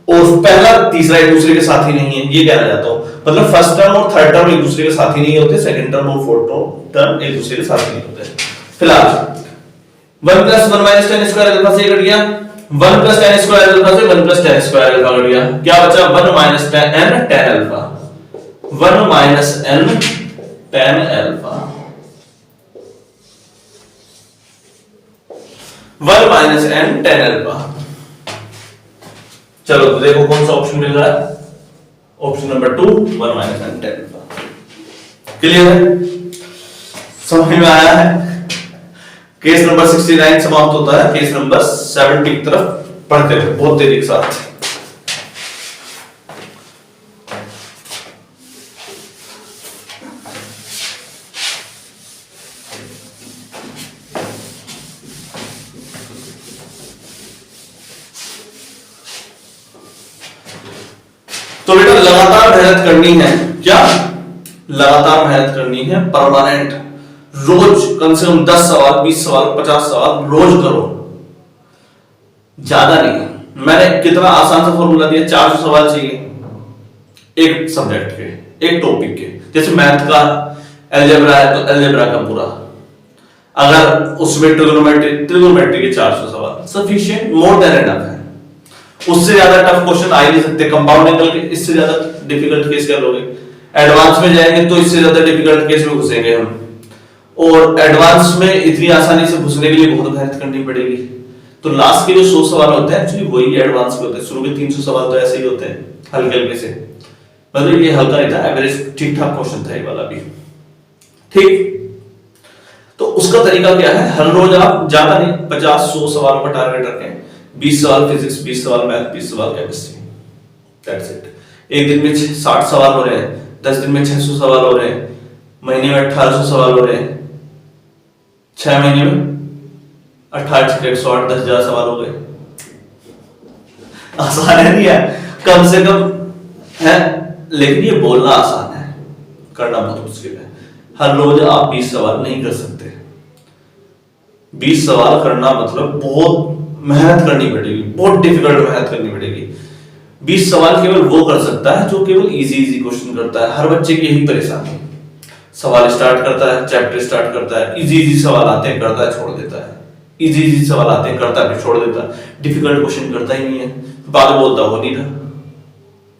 और पहला तीसरा एक दूसरे के साथी नहीं है, ये कहना चाहता हूं। मतलब फर्स्ट टर्म और थर्ड टर्म एक दूसरे के साथी नहीं होते, सेकंड टर्म और फोर्थ टर्म एक दूसरे के साथी नहीं होते। फिलहाल 1 + 1 - tan स्क्वायर अल्फा से कट गया, 1 + tan स्क्वायर अल्फा से 1 + tan स्क्वायर अल्फा कट गया, क्या बचा 1 - n tan alpha, 1 - n tan alpha, 1 - n tan alpha. चलो तो देखो कौन सा ऑप्शन मिल रहा है, option number 2 1 - n tan alpha. Clear है, समझ में आया है। केस नंबर 69 समाप्त होता है, केस नंबर 70 की तरफ पढ़ते हुए बहुत तेजी के साथ। तो बेटा लगातार मेहनत करनी है, क्या लगातार मेहनत करनी है, परमानेंट। रोज कम से कम 10 सवाल, 20 सवाल, 50 सवाल रोज करो, ज्यादा नहीं। मैंने कितना आसान सा फॉर्मूला दिया, 400 सवाल चाहिए एक सब्जेक्ट के, एक टॉपिक के। जैसे मैथ का अलजेब्रा है तो अलजेब्रा का पूरा, अगर उसमें ट्रिग्नोमेट्री के 400 सवाल सफिशिएंट, मोर देन एनफ है। उससे ज्यादा टफ क्वेश्चन आ ही नहीं सकते। कंपाउंड एंगल के इससे ज्यादा डिफिकल्ट केस कर लोगे, एडवांस में जाएंगे तो इससे ज्यादा डिफिकल्ट केस में घुसेंगे हम, और एडवांस में इतनी आसानी से घुसने के लिए बहुत मेहनत करनी पड़ेगी। तो लास्ट के जो 100 सवाल होते हैं एक्चुअली वही एडवांस के होते हैं। शुरू के 300 सवाल तो ऐसे ही होते हैं, हल्के हल्के से। मतलब ये हल्का नहीं था, एवरेज ठीक ठाक क्वेश्चन था ये वाला भी, ठीक। तो उसका तरीका क्या है, हर रोज आप ज्यादा नहीं 50-100 सवालों का टारगेट रखें। 20 सवाल फिजिक्स, 20 सवाल मैथ, 20 सवाल केमिस्ट्री, दैट्स इट। एक दिन में 60 सवाल हो रहे हैं, 10 दिन में 600 सवाल हो रहे हैं, महीने में 1800 सवाल हो रहे हैं, 6 महीने में 18 × 108 10,000 सवाल हो गए। आसान है नहीं है, कम से कम है, लेकिन ये बोलना आसान है, करना बहुत मुश्किल है। हर रोज आप 20 सवाल नहीं कर सकते। 20 सवाल करना मतलब बहुत मेहनत करनी पड़ेगी, बहुत डिफिकल्ट मेहनत करनी पड़ेगी। 20 सवाल केवल वो कर सकता है जो केवल इजी क्वेश्चन करता है। हर बच्चे की यही परेशानी है, सवाल स्टार्ट करता है, चैप्टर स्टार्ट करता है, इजी सवाल आते हैं करता है, छोड़ देता है, इजी सवाल आते हैं करता है, फिर छोड़ देता है, डिफिकल्ट क्वेश्चन करता ही नहीं है। बाद में बोलता हो नहीं था,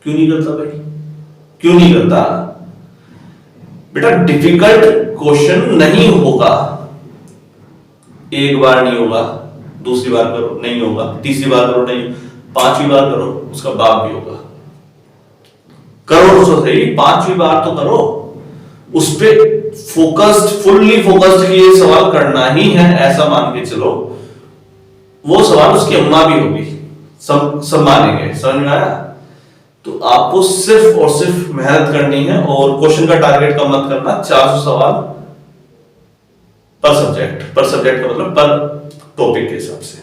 क्यों नहीं करता भाई, क्यों नहीं करता बेटा? डिफिकल्ट क्वेश्चन नहीं होगा, एक बार नहीं होगा, दूसरी बार करो नहीं होगा, तीसरी बार करो नहीं, 5वीं बार करो उसका बाद भी होगा। करो तो सही, 5वीं बार तो करो, उस पे फोकस्ड, फुल्ली फोकस्ड कि ये सवाल करना ही है, ऐसा मान के चलो। वो सवाल उसकी अम्मा भी होगी, सब मानेंगे। समझ में आया? तो आपको सिर्फ और सिर्फ मेहनत करनी है, और क्वेश्चन का टारगेट कम मत करना। 400 सवाल पर सब्जेक्ट का मतलब पर टॉपिक के हिसाब से।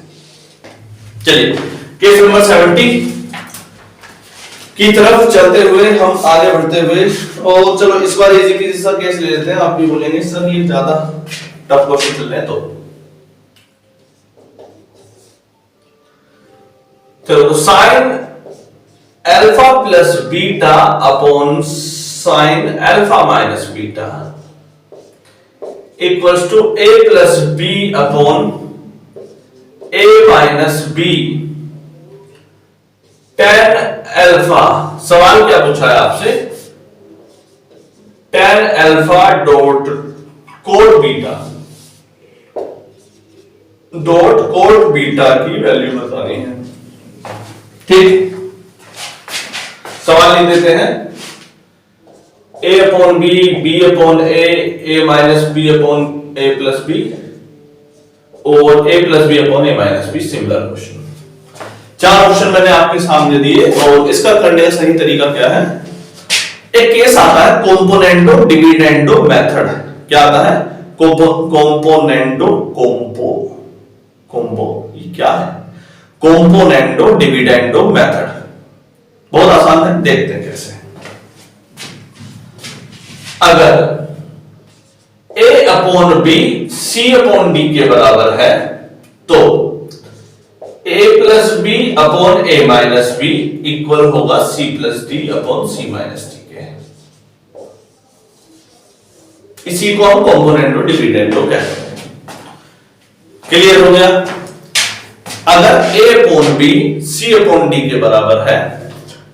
चलिए केस नंबर 70 की तरफ चलते हुए हम आगे बढ़ते हुए, और चलो इस बार इजी पीजी सा केस ले लेते हैं। आप भी बोलेंगे सर ये ज्यादा टफ क्वेश्चन चल रहे हैं, तो चलो sine alpha plus beta upon sine alpha minus beta equals to a plus b upon a minus b tan alpha. सवाल क्या पूछा है आपसे? tan alpha dot cot beta की वैल्यू बतानी है, ठीक। सवाल लिख देते हैं a upon b, b upon a minus B upon a plus b, और a plus b upon a minus b. Similar question, 4 option मैंने आपके सामने दिए, और इसका करने का सही तरीका क्या है? एक केस आता है कॉम्पोनेंटो डिविडेंडो मेथड। क्या आता है? कॉम्पोनेंटो कॉम्बो, ये क्या है? Componendo dividendo method. बहुत आसान है, देखते हैं कैसे। अगर a upon b c upon d के बराबर है तो a plus b upon a minus b equal होगा c प्लस डी अपॉन सी माइनस डी के। इसी को हम कॉम्पोनेंटो डिविडेंडो कहते हैं। क्लियर हो गया? अगर a upon b c upon d के बराबर है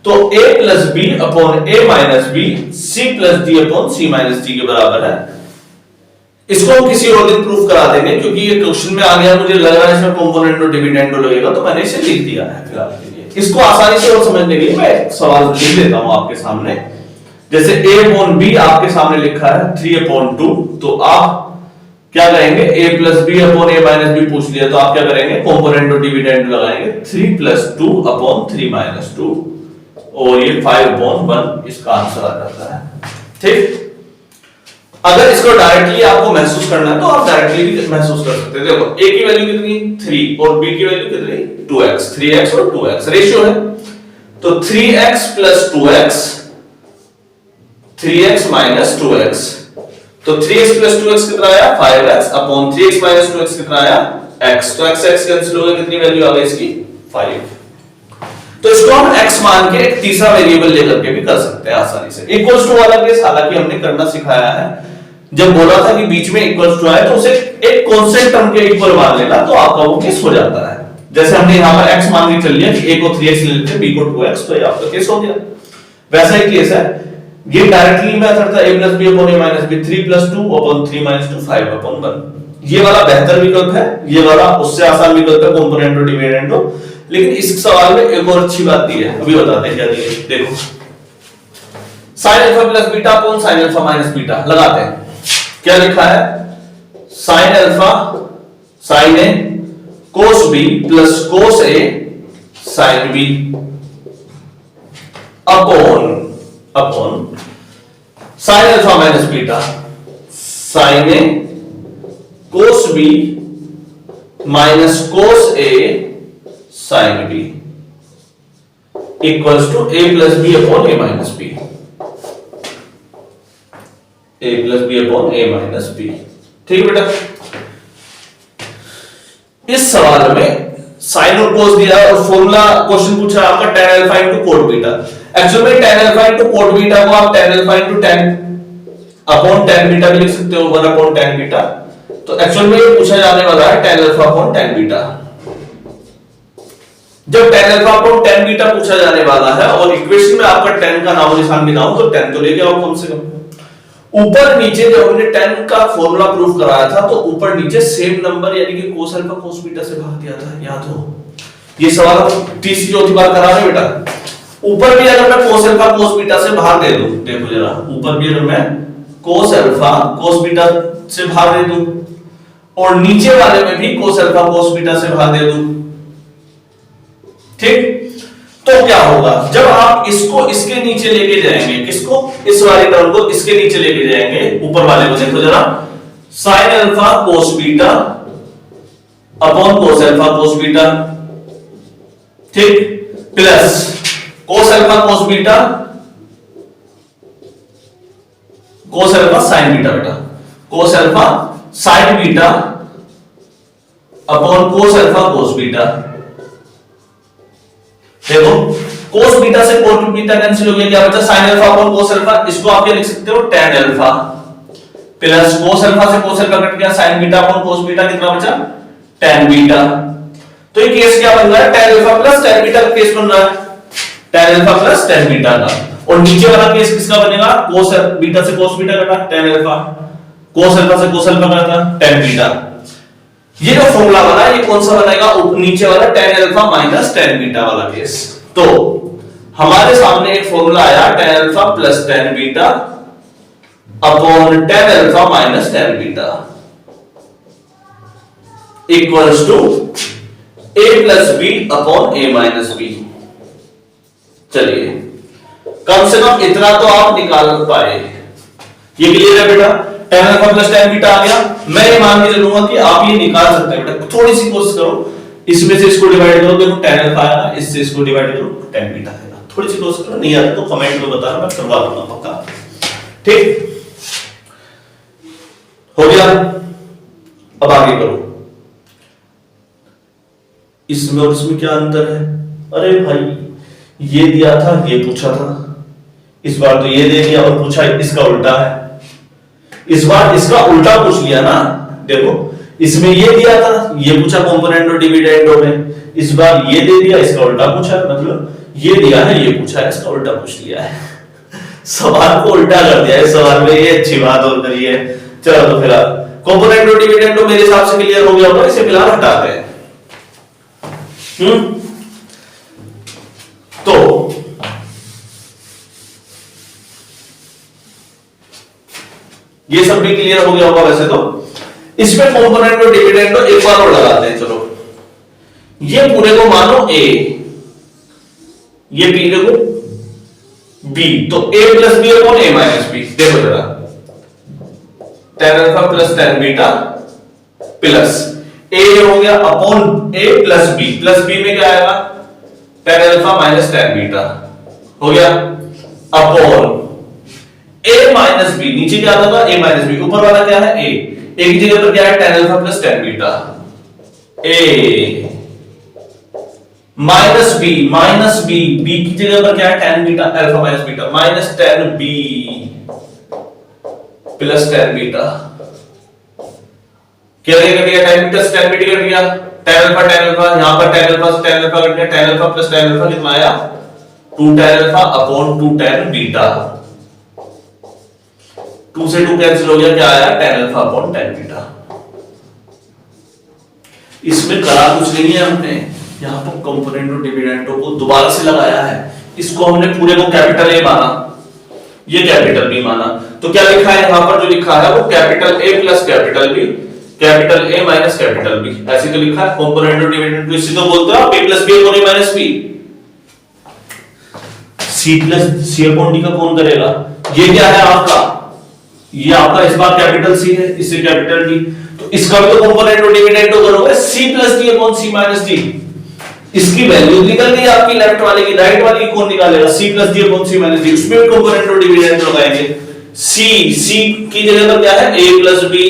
तो a plus b upon a minus b c plus d upon C minus d के बराबर है। इसको हम किसी और दिन प्रूफ करा देंगे, क्योंकि ये क्वेश्चन में आ गया, मुझे लग रहा है इसमें कॉम्पोनेंटो डिविडेंडो लगेगा, तो मैंने इसे लिख दिया है फिलहाल के लिए। इसको आसानी से और समझने के लिए मैं सवाल लिख देता हूं आपके सामने। जैसे a अपॉन बी आपके सामने लिखा है 3 अपॉन 2, तो आप क्या करेंगे? a plus b upon a minus b पूछ लिया, तो आप क्या करेंगे? कॉम्पोनेंटो डिविडेंडो लगाएंगे 3 प्लस 2 अपॉन 3 माइनस 2, और ये 5 अपॉन 1 इसका आंसर आ जाता है। ठीक? अगर इसको डायरेक्टली आपको महसूस करना है तो आप डायरेक्टली भी महसूस कर सकते हैं। देखो a की वैल्यू कितनी? 3, और b की वैल्यू कितनी? 2x। 3x और 2x रेशियो है, तो 3x plus 2x 3x minus 2x, तो 3x प्लस 2x कितना आया? 5x upon 3x minus 2x कितना आया? x। तो x कैंसिल हो गया, कितनी वैल्यू आ गई इसकी? 5। तो इसको हम x मान के एक तीसरा वेरिएबल लेकर के भी कर सकते हैं आसानी से। इक्वल्स टू वाला केस हालांकि हमने करना सिखाया है, जब बोला था कि बीच में इक्वल्स टू आए तो उसे एक कांस्टेंट टर्म के इक्वल मान लेना, तो आपका वो केस हो जाता है। जैसे हमने यहां पर x मान के चल लिया कि a को 3x ले लेते हैं, b को 2x, तो ये आपका केस हो गया। वैसा ही केस है, ये डायरेक्टली मेथड था a + b / a - b 3 + 2 / 3 - 2 5 / 1। ये वाला बेहतर विकल्प है, ये वाला उससे आसान विकल्प है कॉम्पोनेंटो डिविडेंडो। लेकिन इस सवाल में एक और अच्छी बात दी है, अभी बताते हैं क्या दी है। देखो sin α + β अपॉन sin α - β लगाते हैं। क्या लिखा है? sin α sin a cos b plus cos a sin b upon sin α - β sin a cos b minus cos a sin b equals to a plus b upon a minus b। a plus b upon a minus b। ठीक है बेटा? इस सवाल में sign और कोस दिया और formula question पूछा आपका tan alpha into cot beta. Actual में tan alpha into cot beta को आप tan alpha into tan upon tan beta भी लिख सकते हो, 1 अपॉन tan बीटा। तो एक्चुअल में ये पूछा जाने वाला है tan alpha upon tan beta. जब tan alpha upon tan beta पूछा जाने वाला है और इक्वेशन में आपका tan का नाम निशान भी ना हो, तो tan तो लेके आओ कम से कम। ऊपर नीचे जब हमने tan का फॉर्मूला प्रूफ कराया था, तो ऊपर नीचे सेम नंबर यानी कि cos अल्फा cos बीटा से भाग दिया था, याद हो? ये सवाल हम तीसरी चौथी बार करा रहे हैं बेटा। ऊपर भी अगर मैं cos अल्फा cos बीटा से भाग दे दूं, देखो जरा, ऊपर भी अगर मैं cos अल्फा cos बीटा से भाग दे दूं और नीचे वाले में भी cos अल्फा cos बीटा से भाग दे दूं, ठीक? तो क्या होगा? जब आप इसको इसके नीचे लेके जाएंगे, किसको? इस वाले टर्म को इसके नीचे लेके जाएंगे, ऊपर वाले को देखो जरा, sin alpha cos beta upon cos alpha cos beta, ठीक? Plus cos alpha cos beta cos alpha sin beta बेटा, cos alpha sin beta upon cos alpha cos beta. देखो cos बीटा से cot बीटा कैंसिल हो गया, क्या बचा? sin alpha upon cos alpha. इसको आप क्या लिख सकते हो? tan alpha plus cos alpha से cos अल्फा कट गया, sin beta upon cos beta कितना बचा? tan beta. तो ये केस क्या बन रहा है? tan alpha plus tan beta का केस बन रहा है, tan alpha plus tan beta का। और नीचे वाला केस किसका बनेगा? cos बीटा से cos बीटा कटा, tan अल्फा, cos अल्फा से cos अल्फा कटा, tan बीटा। ये जो फॉर्मूला बना, ये कौन सा बनेगा? नीचे वाला tan alpha minus tan beta वाला केस। तो हमारे सामने एक फॉर्मूला आया tan alpha plus tan beta upon tan alpha minus tan beta equals to a plus b upon a minus b। चलिए कम से कम इतना तो आप निकाल पाए। ये क्लियर है बेटा? tan alpha plus tan beta आ गया। मैं ये मान के चलूंगा कि आप ये निकाल सकते हैं बेटा, थोड़ी सी कोशिश करो, इसमें से इसको डिवाइड करो, देखो tan अल्फा आएगा, इससे इसको डिवाइड करो tan बीटा आएगा। थोड़ी सी कोशिश करो, नहीं आता तो कमेंट में बताना, मैं करवा दूंगा पक्का। ठीक हो गया। अब आगे करो, इसमें और इसमें क्या अंतर है? अरे भाई ये दिया था, ये पूछा था, इस बार तो ये दे दिया और पूछा इसका उल्टा है। इस बार इसका उल्टा पूछ लिया ना, देखो इसमें ये दिया था, ये पूछा कंपोनेंट और डिविडेंडो में, इस बार ये दे दिया, इसका उल्टा पूछा, मतलब ये दिया है, ये पूछा है, इसका उल्टा पूछ लिया है। सवाल को उल्टा कर दिया है सवाल में, ये अच्छी बात और करी है। चलो तो फिलहाल कंपोनेंट और डिविडेंडो मेरे हिसाब से क्लियर हो गया होगा, इसे फिलहाल हटाते हैं। तो ये सब भी क्लियर हो गया होगा वैसे तो। इसमें कंपोनेंट और डिविडेंडो एक बार और लगाते हैं। चलो ये पूरे को मानो a, ये पूरे को b, तो a plus b upon a minus b. देखो जरा, tan alpha plus tan beta plus a हो गया अपॉन a प्लस b में क्या आएगा? tan alpha minus tan beta हो गया अपॉन a माइनस बी, नीचे क्या आता था a माइनस बी, ऊपर वाला क्या है a, एक की जगह पर क्या है tan alpha plus tan beta, a minus b की जगह पर क्या है tan beta alpha minus beta, minus tan b plus tan beta, क्या कट गया tan बीटा से tan बीटा कट गया, tan अल्फा यहां पर tan अल्फा से tan अल्फा कट गया, tan alpha plus tan alpha कितना आया 2 tan alpha upon 2 tan beta, 2 से 2 कैंसिल हो गया, क्या आया tan alpha upon tan beta. इसमें करा कुछ नहीं है हमने, यहां पर कंपोनेंट और डिविडेंडो को दोबारा से लगाया है। इसको हमने पूरे को कैपिटल ए माना, ये कैपिटल बी माना, तो क्या लिखा है यहां पर? जो लिखा है वो capital A plus capital B, capital A minus capital B, ऐसे तो लिखा है। कंपोनेंट और डिविडेंडो इसी तो बोलते हो आप, ए plus b upon a minus b. C plus C upon D का कौन करेगा? ये क्या है आपका? ये आपका इस बार कैपिटल सी है, इससे कैपिटल डी, तो इसका भी तो कंपोनेंट और डिविडेंडो करोगे सी प्लस डी अपॉन सी माइनस डी। इसकी वैल्यू निकल गई आपकी लेफ्ट वाले की, राइट वाले की कौन निकालेगा? सी प्लस डी अपॉन सी माइनस डी, उसमें भी कंपोनेंट और डिविडेंडो लगाएंगे। सी की जगह पर क्या है a plus B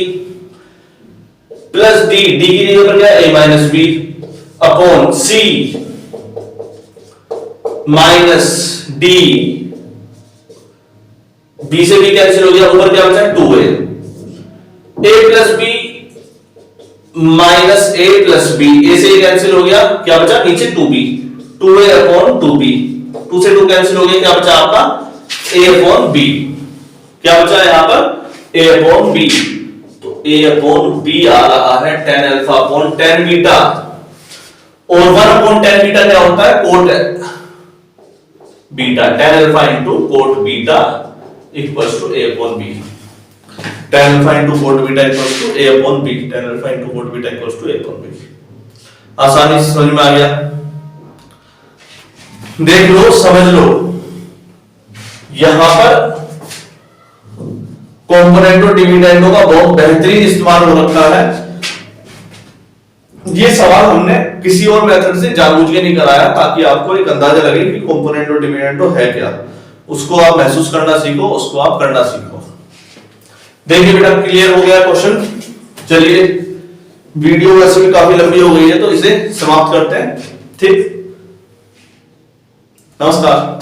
plus D, D की जगह पर क्या है a minus B upon C minus D, B से बी कैंसिल हो गया, ऊपर क्या बचा 2a, a plus B minus a plus B, a से कैंसिल हो गया, क्या बचा नीचे 2b, 2a अपॉन 2b, 2 से 2 कैंसिल हो गया, क्या बचा आपका a अपॉन b, क्या बचा यहां पर a अपॉन b, तो a अपॉन b आ रहा है tan alpha upon tan beta, और 1 अपॉन tan बीटा क्या होता है? Cot beta, tan alpha into cot beta equals to a upon b, tan alpha into cot beta equals to a upon b, tan alpha into cot beta equals to a upon b। आसानी से समझ में आ गया? देख लो, समझ लो, यहां पर component और डिविडेंडो का बहुत बेहतरीन इस्तेमाल हो रखा है। ये सवाल हमने किसी और मेथड से जानबूझ के नहीं कराया, ताकि आपको एक अंदाजा लगे कि कंपोनेंट और डिविडेंडो है क्या, उसको आप महसूस करना सीखो, उसको आप करना सीखो। देखिए बेटा, क्लियर हो गया क्वेश्चन। चलिए, वीडियो वैसे भी काफी लंबी हो गई है, तो इसे समाप्त करते हैं। ठीक, नमस्कार।